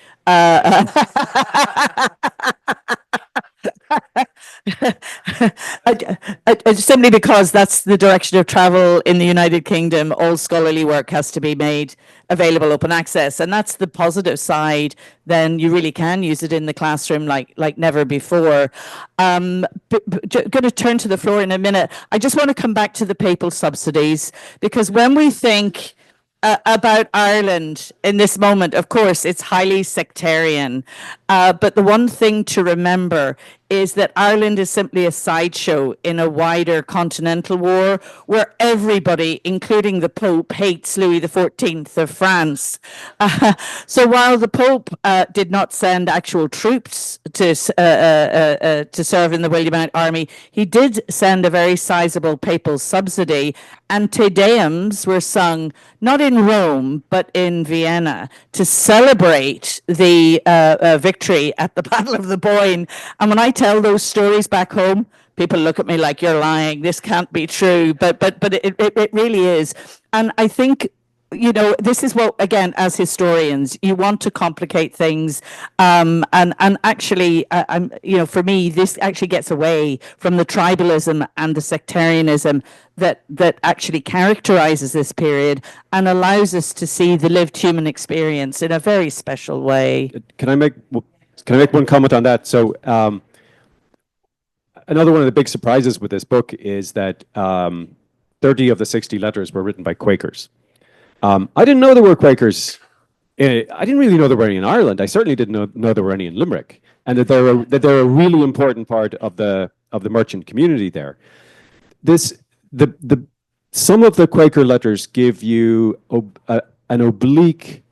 Simply because that's the direction of travel in the United Kingdom. All scholarly work has to be made available open access, and that's the positive side. Then you really can use it in the classroom like never before. Going to turn to the floor in a minute. I just want to come back to the papal subsidies, because when we think about Ireland in this moment. Of course, it's highly sectarian. But the one thing to remember is that Ireland is simply a sideshow in a wider continental war where everybody, including the Pope, hates Louis XIV of France. So while the Pope did not send actual troops to serve in the Williamite army, he did send a very sizable papal subsidy, and Te Deums were sung not in Rome but in Vienna to celebrate the victory at the Battle of the Boyne. And when I tell those stories back home, people look at me like, you're lying, this can't be true, but it really is. And I think, you know, this is what, again, as historians, you want to complicate things, and actually, you know, for me, this actually gets away from the tribalism and the sectarianism that actually characterizes this period and allows us to see the lived human experience in a very special way. Can I make one comment on that? So another one of the big surprises with this book is that 30 of the 60 letters were written by Quakers. I didn't know there were Quakers. I didn't really know there were any in Ireland. I certainly didn't know there were any in Limerick, and that they're a really important part of the merchant community there. Some of the Quaker letters give you an oblique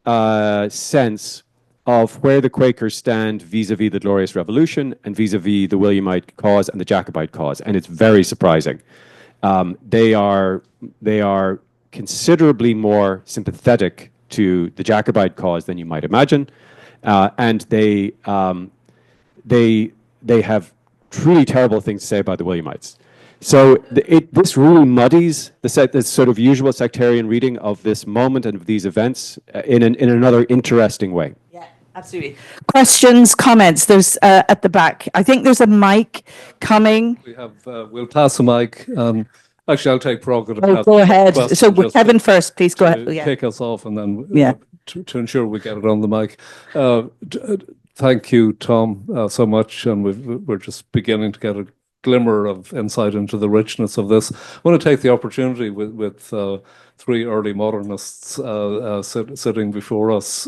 sense of where the Quakers stand vis-a-vis the Glorious Revolution and vis-a-vis the Williamite cause and the Jacobite cause, and it's very surprising. They are considerably more sympathetic to the Jacobite cause than you might imagine, and they have truly terrible things to say about the Williamites. So this really muddies the sort of usual sectarian reading of this moment and of these events in another interesting way. Yeah, absolutely. Questions, comments? There's at the back. I think there's a mic coming. We have. We'll pass the mic. Actually, I'll take prerogative. Oh, go ahead. So Kevin first, please go ahead. Yeah. Kick us off, and then to ensure we get it on the mic. Thank you, Tom, so much, and we're just beginning to get a glimmer of insight into the richness of this. I want to take the opportunity with three early modernists sitting before us.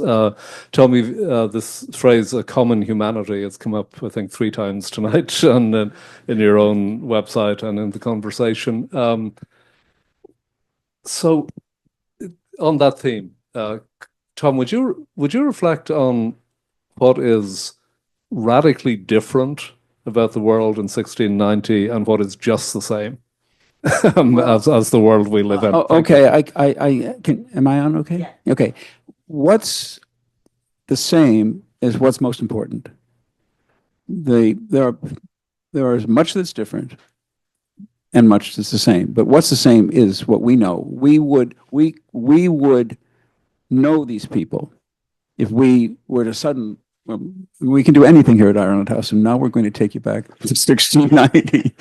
Tell me, this phrase, "a common humanity," has come up, I think, 3 times tonight, and in your own website and in the conversation. So, on that theme, Tom, would you reflect on what is radically different about the world in 1690 and what is just the same as the world we live in? Okay, I can. Am I on? Okay. Yeah. Okay. What's the same is what's most important. There is much that's different and much that's the same. But what's the same is what we know. We would know these people if we were to suddenly. We can do anything here at Ireland House, and now we're going to take you back to 1690,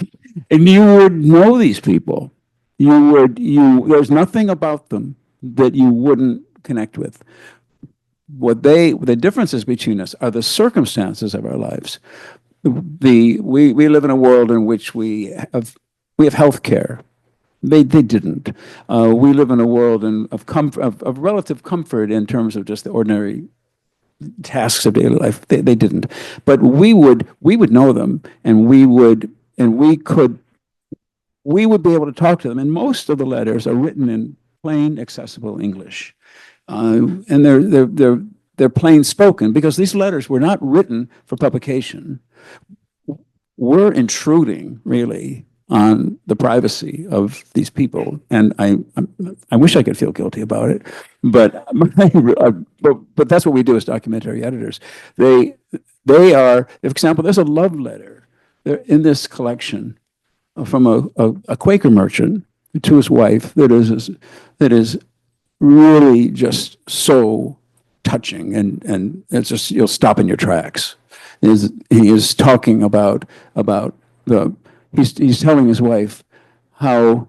and you would know these people. There's nothing about them that you wouldn't connect with. The differences between us are the circumstances of our lives. We live in a world in which we have health care. They didn't. We live in a world of relative comfort in terms of just the ordinary tasks of daily life. They didn't. But we would know them, and we would be able to talk to them. And most of the letters are written in plain, accessible English, and they're plain spoken, because these letters were not written for publication. We're intruding really on the privacy of these people, and I wish I could feel guilty about it, but that's what we do as documentary editors. They are, for example, there's a love letter in this collection from a Quaker merchant to his wife that is really just so touching, and it's just, you'll stop in your tracks. He is talking about he's telling his wife how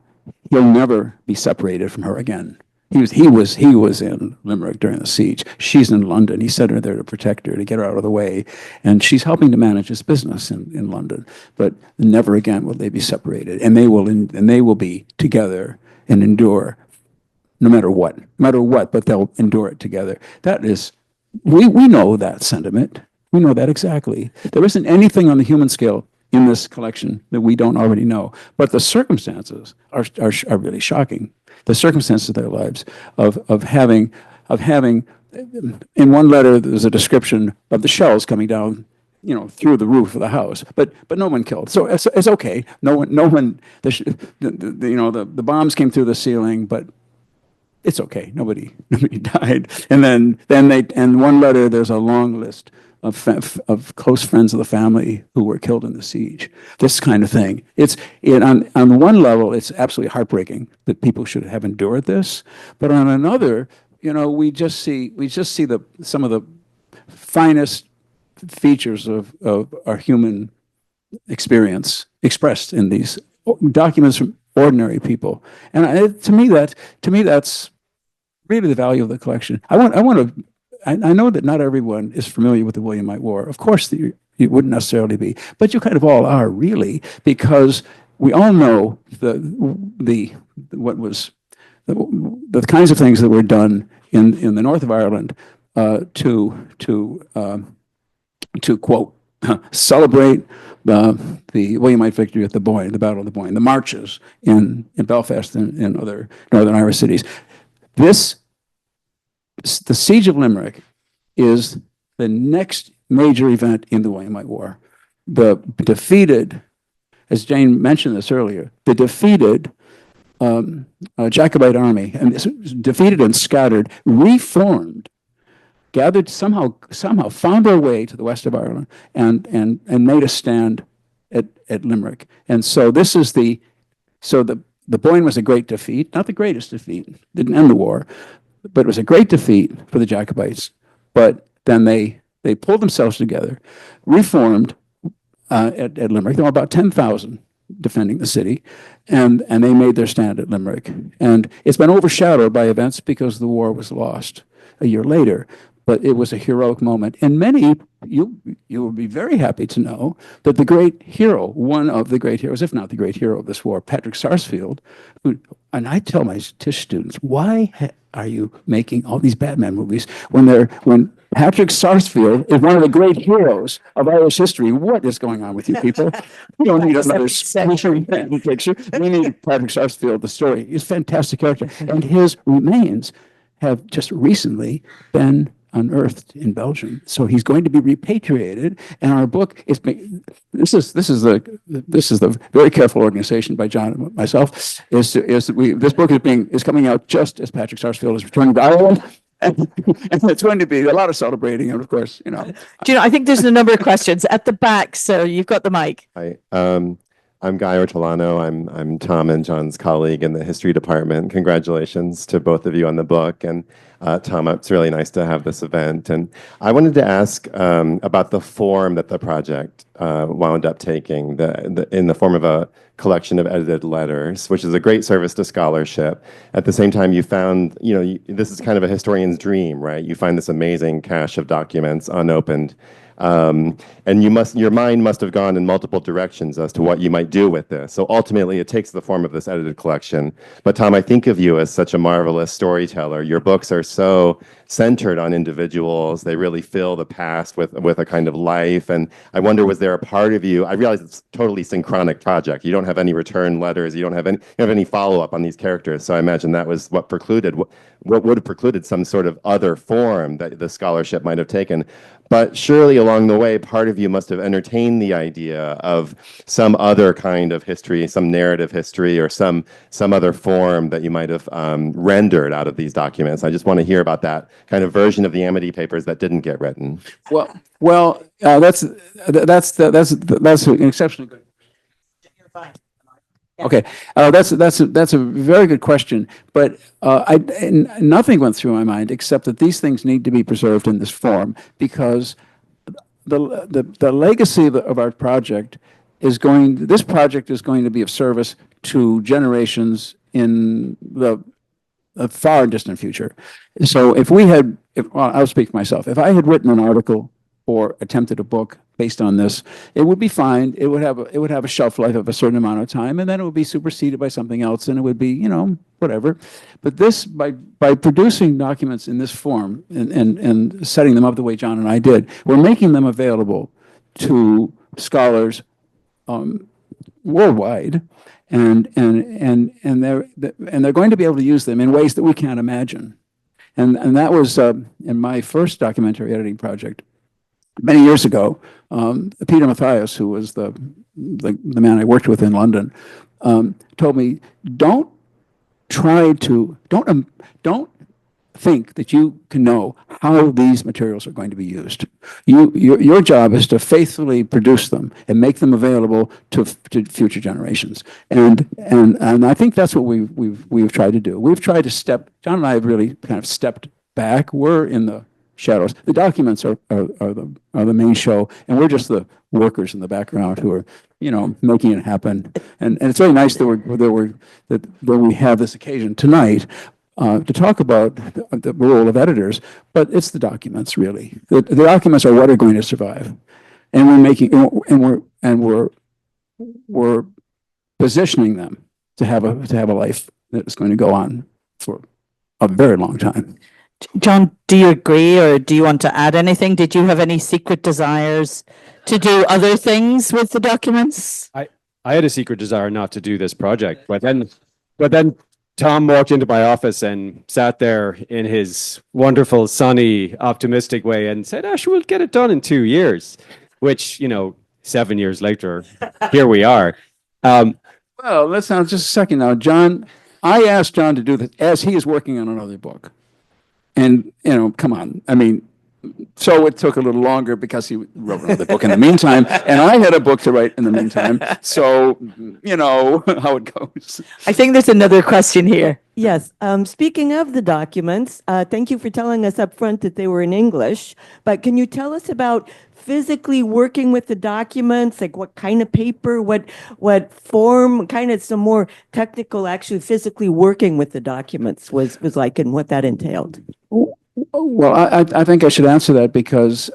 he'll never be separated from her again. He was in Limerick during the siege. She's in London. He sent her there to protect her, to get her out of the way, and she's helping to manage his business in London. But never again will they be separated, and they will be together and endure no matter what, but they'll endure it together. That is, we know that sentiment. We know that exactly. There isn't anything on the human scale in this collection that we don't already know. But the circumstances are really shocking. The circumstances of their lives of having, in one letter, there's a description of the shells coming down, through the roof of the house, but no one killed. So it's okay. No one, the bombs came through the ceiling, but it's okay. Nobody died. And then one letter, there's a long list of close friends of the family who were killed in the siege. This kind of thing. On one level, it's absolutely heartbreaking that people should have endured this, but on another, we just see some of the finest features of our human experience expressed in these documents from ordinary people. And to me, that's really the value of the collection. I know that not everyone is familiar with the Williamite War. Of course, you wouldn't necessarily be, but you kind of all are, really, because we all know the kinds of things that were done in the north of Ireland to quote celebrate the Williamite victory at the Boyne, the Battle of the Boyne, the marches in Belfast and in other Northern Irish cities. The Siege of Limerick is the next major event in the Williamite War. The defeated, as Jane mentioned this earlier, the defeated Jacobite army, and this was defeated and scattered, reformed, gathered somehow found their way to the west of Ireland and made a stand at Limerick. And so the Boyne was a great defeat, not the greatest defeat, didn't end the war, but it was a great defeat for the Jacobites. But then they pulled themselves together, reformed at Limerick. There were about 10,000 defending the city, and they made their stand at Limerick. And it's been overshadowed by events because the war was lost a year later. But it was a heroic moment. And many, you will be very happy to know that the great hero, one of the great heroes, if not the great hero of this war, Patrick Sarsfield, and I tell my Tisch students, why are you making all these Batman movies when Patrick Sarsfield is one of the great heroes of Irish history? What is going on with you people? We don't need another picture. We need Patrick Sarsfield, the story. He's a fantastic character. And his remains have just recently been unearthed in Belgium, so he's going to be repatriated. And our book is this is the very careful organization by John and myself. This book is coming out just as Patrick Sarsfield is returning to Ireland, and it's going to be a lot of celebrating. And of course, I think there's a number of questions at the back, so you've got the mic. Hi, I'm Guy Ortolano. I'm Tom and John's colleague in the history department. Congratulations to both of you on the book. And Tom, it's really nice to have this event. And I wanted to ask about the form that the project wound up taking, in the form of a collection of edited letters, which is a great service to scholarship. At the same time, you found, this is kind of a historian's dream, right? You find this amazing cache of documents unopened. And your mind must have gone in multiple directions as to what you might do with this. So ultimately, it takes the form of this edited collection. But Tom, I think of you as such a marvelous storyteller. Your books are so centered on individuals. They really fill the past with a kind of life. And I wonder, was there a part of you? I realize it's a totally synchronic project. You don't have any return letters. You don't have any follow-up on these characters. So I imagine that was what would have precluded some sort of other form that the scholarship might have taken. But surely along the way, part of you must have entertained the idea of some other kind of history, some narrative history, or some other form that you might have rendered out of these documents. I just want to hear about that kind of version of the Amity Papers that didn't get written. Well, that's an exceptionally good. Okay, that's a very good question, but nothing went through my mind except that these things need to be preserved in this form, because the legacy of our project this project is going to be of service to generations in the far distant future. So I'll speak for myself. If I had written an article or attempted a book based on this, it would be fine. It would have a shelf life of a certain amount of time, and then it would be superseded by something else, and it would be, you know, whatever. But this, by producing documents in this form and setting them up the way John and I did, we're making them available to scholars worldwide, and they're going to be able to use them in ways that we can't imagine. And that was in my first documentary editing project many years ago. Peter Mathias, who was the man I worked with in London, told me, don't think that you can know how these materials are going to be used. Your job is to faithfully produce them and make them available to future generations. And I think that's what we've tried to do. We've tried to John and I have really kind of stepped back. We're in the shadows. The documents are the main show, and we're just the workers in the background who are, you know, making it happen. And it's very nice that we have this occasion tonight to talk about the role of editors, but it's the documents, really. The documents are what are going to survive, and we're positioning them to have a life that's going to go on for a very long time. John, do you agree, or do you want to add anything? Did you have any secret desires to do other things with the documents? I had a secret desire not to do this project, but then Tom walked into my office and sat there in his wonderful, sunny, optimistic way and said, "Ash, we'll get it done in 2 years," which, you know, 7 years later, here we are. Well, let's now just a second now, John. I asked John to do this as he is working on another book. And, you know, come on. I mean, so it took a little longer because he wrote another book in the meantime, and I had a book to write in the meantime. So, you know how it goes. I think there's another question here. Yes. Speaking of the documents, thank you for telling us up front that they were in English. But can you tell us about physically working with the documents, like what kind of paper, what form, kind of some more technical, actually physically working with the documents was like, and what that entailed? Well, I think I should answer that because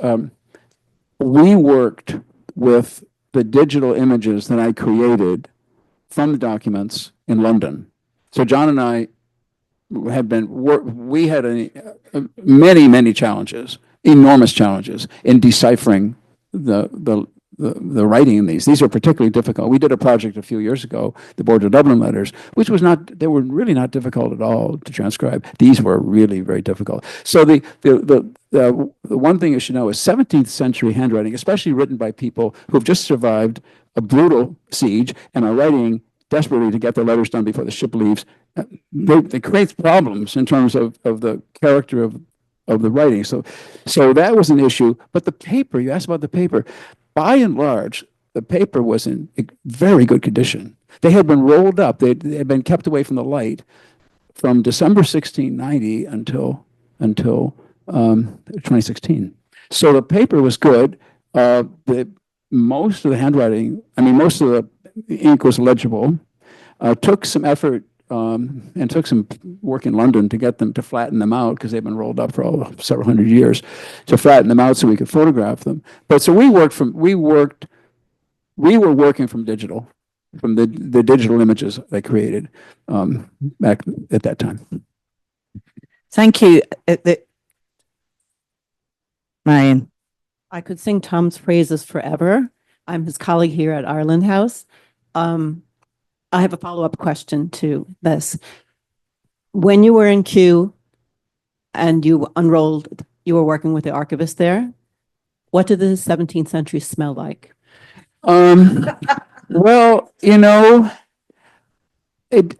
we worked with the digital images that I created from the documents in London. So John and I we had many challenges, enormous challenges in deciphering the writing in these. These are particularly difficult. We did a project a few years ago, the Board of Dublin letters, which was they were really not difficult at all to transcribe. These were really very difficult. So the one thing you should know is 17th century handwriting, especially written by people who've just survived a brutal siege and are writing desperately to get their letters done before the ship leaves. They create problems in terms of the character of the writing. So that was an issue. But the paper, you asked about the paper, by and large, the paper was in very good condition. They had been rolled up. They had been kept away from the light from December 1690 until 2016. So the paper was good. Most of the handwriting, most of the ink was legible. Took some effort and took some work in London to get them to flatten them out because they've been rolled up for several hundred years, to flatten them out so we could photograph them. But so we were working from digital, from the digital images I created back at that time. Thank you. Marion. I could sing Tom's praises forever. I'm his colleague here at Ireland House. I have a follow-up question to this. When you were in Kew and you unrolled, you were working with the archivist there, what did the 17th century smell like? Well,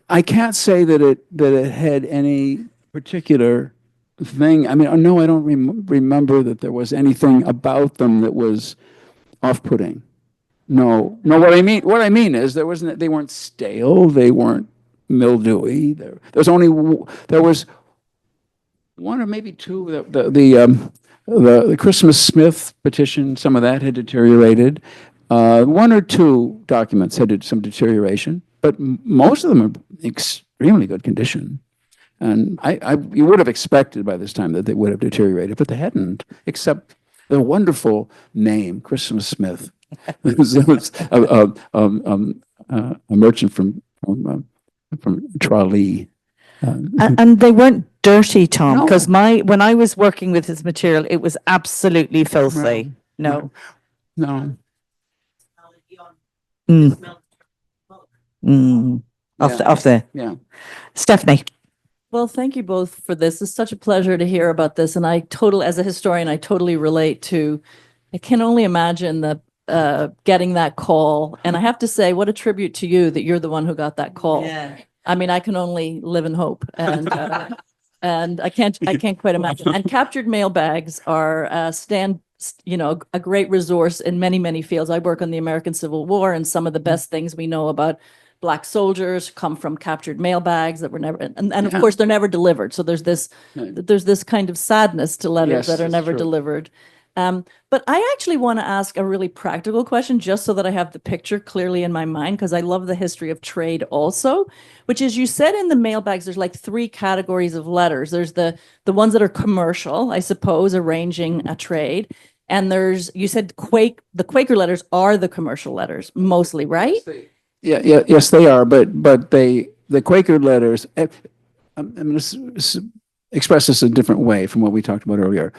I can't say that it had any particular thing. No, I don't remember that there was anything about them that was off-putting. No. What I mean is they weren't stale. They weren't mildewy. There was one or maybe two. The Christmas Smith petition, some of that had deteriorated. One or two documents had some deterioration, but most of them are extremely good condition. And you would have expected by this time that they would have deteriorated, but they hadn't, except A wonderful name, Christmas Smith. It was a merchant from Tralee. And they weren't dirty, Tom, No. because when I was working with his material, it was absolutely filthy. No. No. Mm. Mm. Off the Yeah. Stephanie. Well, thank you both for this. It's such a pleasure to hear about this. And as a historian, I totally relate to, I can only imagine getting that call. And I have to say, what a tribute to you that you're the one who got that call. Yeah. I mean, I can only live in hope, and I can't quite imagine. And captured mailbags are a great resource in many, many fields. I work on the American Civil War, and some of the best things we know about Black soldiers come from captured mailbags that were never, and of course they're never delivered. So there's this kind of sadness to letters that are never delivered. But I actually want to ask a really practical question, just so that I have the picture clearly in my mind, because I love the history of trade also, which is, you said in the mailbags, there's like 3 categories of letters. There's the ones that are commercial, I suppose, arranging a trade. And you said the Quaker letters are the commercial letters, mostly, right? Yes, they are. But the Quaker letters, I'm going to express this a different way from what we talked about earlier.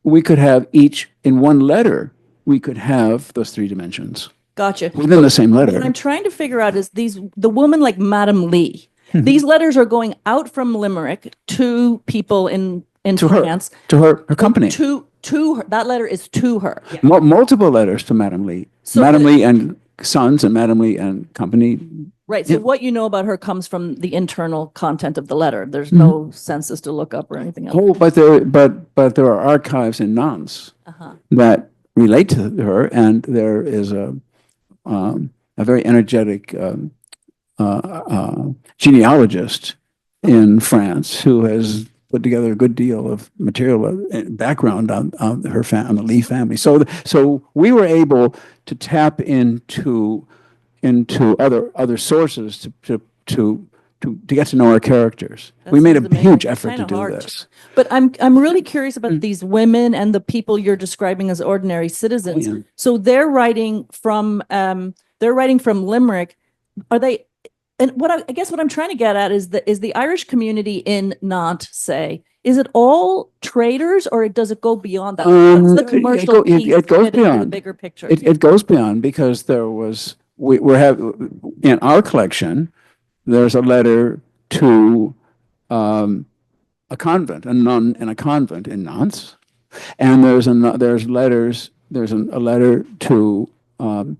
We could have each in one letter. We could have those 3 dimensions. Gotcha. Within the same letter. What I'm trying to figure out is the woman like Madame Lee. These letters are going out from Limerick to people in France. To her company. To her. That letter is to her. Yeah. Multiple letters to Madame Lee. So Madame Lee and Sons and Madame Lee and Company. Right. So what you know about her comes from the internal content of the letter. There's no census to look up or anything else. Oh, but there are archives in Nantes that relate to her, and there is a very energetic genealogist in France who has put together a good deal of material background on her on the Lee family. So we were able to tap into other sources to get to know our characters. We made a huge effort to do this. But I'm really curious about these women and the people you're describing as ordinary citizens. Oh, yeah. So they're writing from Limerick. Are they? And I guess what I'm trying to get at is the Irish community in Nantes, say, is it all traders, or does it go beyond that? What's the commercial piece it goes beyond the bigger picture? It goes beyond, because there was we have in our collection. There's a letter to a convent, a nun in a convent in Nantes, and there's letters. There's a letter to an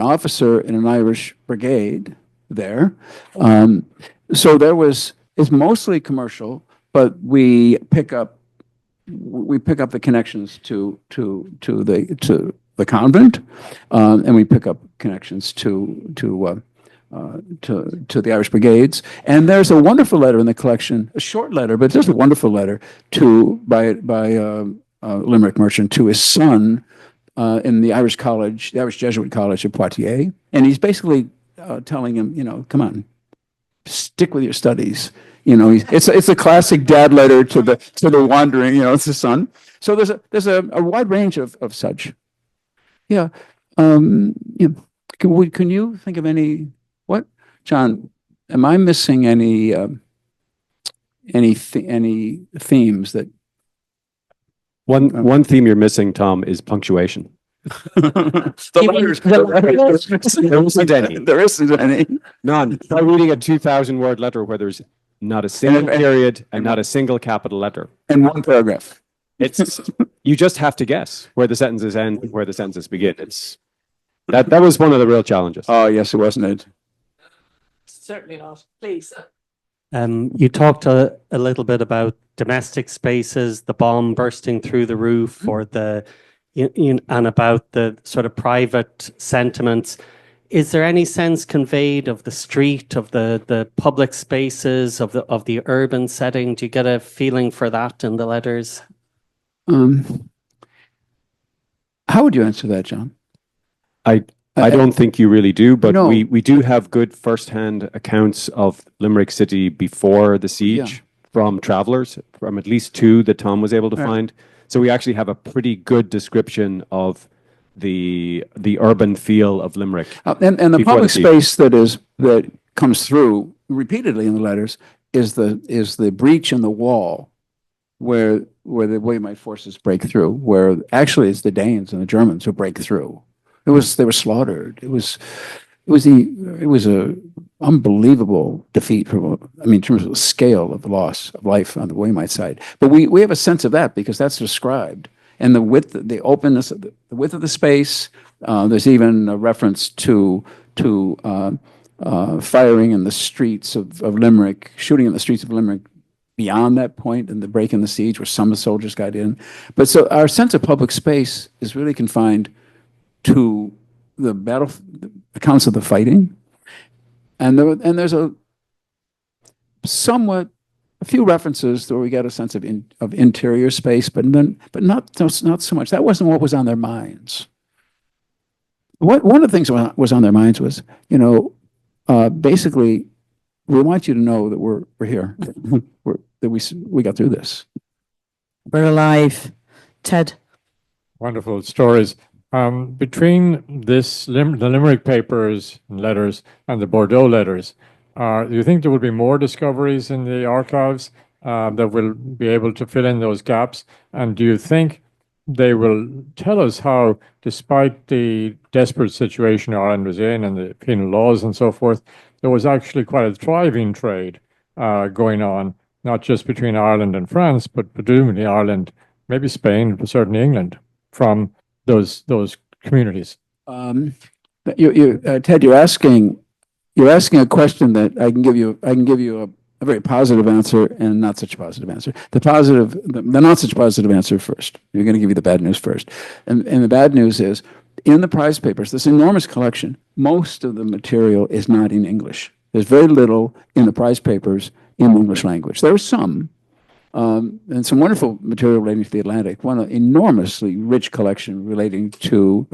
officer in an Irish brigade there. So it's mostly commercial, but we pick up the connections to the convent, and we pick up connections to the Irish brigades. And there's a wonderful letter in the collection, a short letter, but just a wonderful letter by Limerick merchant to his son in the Irish college, the Irish Jesuit College of Poitiers. And he's basically telling him, come on, stick with your studies. It's a classic dad letter to the wandering, it's the son. So there's a wide range of such. Yeah. Can you think of any? What, John? Am I missing any themes that? One theme you're missing, Tom, is punctuation. There isn't any. There isn't any. None. Try reading a 2,000-word letter where there's not a single period and not a single capital letter. In one paragraph. You just have to guess where the sentences end and where the sentences begin. That was one of the real challenges. Oh yes, it wasn't it. Certainly not. Please. You talked a little bit about domestic spaces, the bomb bursting through the roof, or and about the sort of private sentiments. Is there any sense conveyed of the street, of the public spaces, of the urban setting? Do you get a feeling for that in the letters? How would you answer that, John? I don't think you really do, but No. we do have good first-hand accounts of Limerick City before the siege. from travelers, from at least two that Tom was able to find. So we actually have a pretty good description of the urban feel of Limerick. And the before public siege. space that comes through repeatedly in the letters is the breach in the wall where the Williamite forces break through, where actually it's the Danes and the Germans who break through. They were slaughtered. It was a unbelievable defeat in terms of the scale of the loss of life on the Williamite side. But we have a sense of that because that's described. And the width, the openness, the width of the space. There's even a reference to firing in the streets of Limerick, shooting in the streets of Limerick beyond that point in the break in the siege where some of the soldiers got in. But so our sense of public space is really confined to the battle accounts of the fighting. And there's a few references where we get a sense of interior space, but not so much. That wasn't what was on their minds. One of the things that was on their minds was, basically, we want you to know that we're here, that we got through this. We're alive. Ted. Wonderful stories. Between the Limerick papers and letters and the Bordeaux letters, do you think there will be more discoveries in the archives that will be able to fill in those gaps? And do you think they will tell us how, despite the desperate situation Ireland was in and the penal laws and so forth, there was actually quite a thriving trade going on, not just between Ireland and France, but presumably Ireland, maybe Spain, but certainly England, from those communities. Ted, you're asking a question that I can give you a very positive answer and not such a positive answer. The not such positive answer first. You're going to give you the bad news first. And the bad news is, in the prize papers, this enormous collection, most of the material is not in English. There's very little in the prize papers in the English language. There are some, and some wonderful material relating to the Atlantic. One enormously rich collection relating to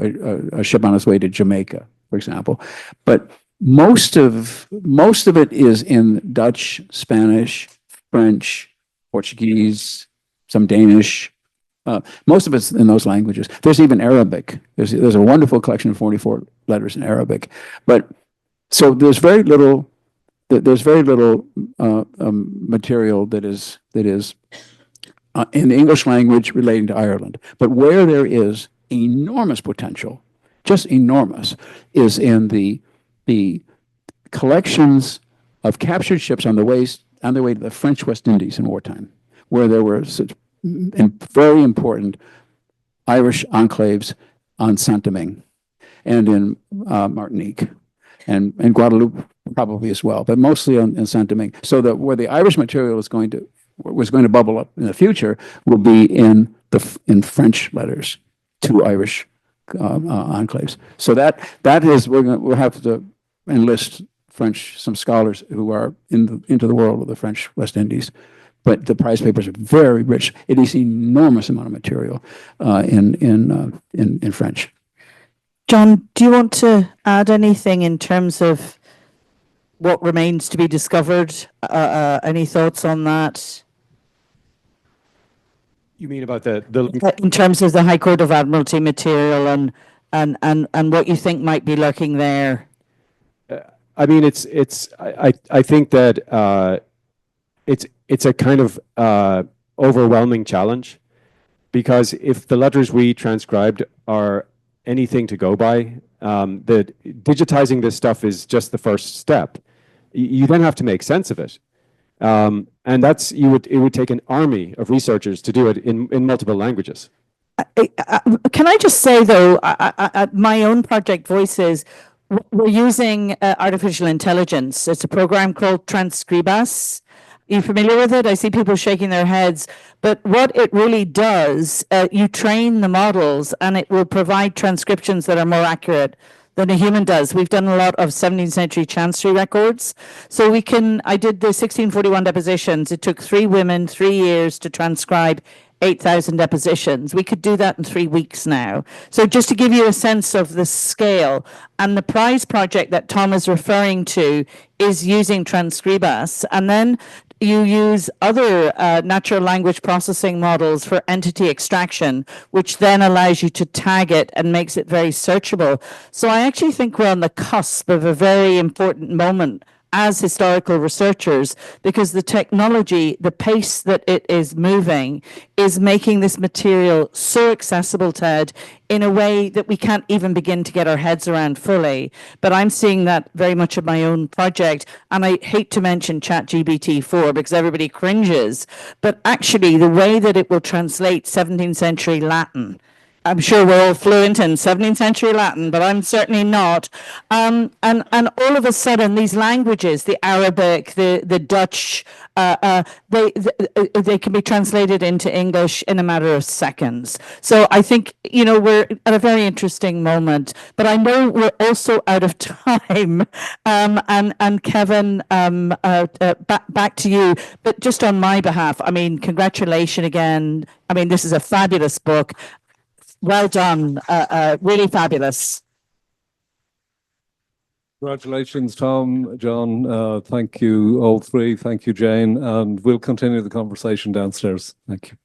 a ship on its way to Jamaica, for example. But most of it is in Dutch, Spanish, French, Portuguese, some Danish. Most of it's in those languages. There's even Arabic. There's a wonderful collection of 44 letters in Arabic. But so there's very little material that is in the English language relating to Ireland. But where there is enormous potential, just enormous, is in the collections of captured ships on their way to the French West Indies in wartime, where there were such very important Irish enclaves on Saint-Domingue and in Martinique and Guadeloupe probably as well, but mostly in Saint-Domingue. So that where the Irish material was going to bubble up in the future will be in French letters to Irish enclaves. So that is we'll have to enlist some scholars who are into the world of the French West Indies. But the prize papers are very rich. It is enormous amount of material in French. John, do you want to add anything in terms of what remains to be discovered? Any thoughts on that? You mean about the In terms of the High Court of Admiralty material and what you think might be lurking there? I mean, I think that it's a kind of overwhelming challenge, because if the letters we transcribed are anything to go by, that digitizing this stuff is just the first step. You then have to make sense of it. And it would take an army of researchers to do it in multiple languages. Can I just say, though, my own project Voices, we're using artificial intelligence. It's a program called Transcribas. Are you familiar with it? I see people shaking their heads. But what it really does, you train the models and it will provide transcriptions that are more accurate than a human does. We've done a lot of 17th century chancery records. So I did the 1641 depositions. It took 3 women 3 years to transcribe 8,000 depositions. We could do that in 3 weeks now. So just to give you a sense of the scale, and the prize project that Tom is referring to is using Transcribas. And then you use other natural language processing models for entity extraction, which then allows you to tag it and makes it very searchable. So I actually think we're on the cusp of a very important moment as historical researchers, because the technology, the pace that it is moving, is making this material so accessible, Ted, in a way that we can't even begin to get our heads around fully. But I'm seeing that very much in my own project. And I hate to mention ChatGPT-4 because everybody cringes, but actually the way that it will translate 17th century Latin, I'm sure we're all fluent in 17th century Latin, but I'm certainly not. And all of a sudden, these languages, the Arabic, the Dutch, they can be translated into English in a matter of seconds. So I think, you know, we're at a very interesting moment. But I know we're also out of time. And Kevin, back to you. But just on my behalf, I mean, congratulations again. I mean, this is a fabulous book. Well done, really fabulous. Congratulations, Tom, John. Thank you, all three. Thank you, Jane. And we'll continue the conversation downstairs. Thank you.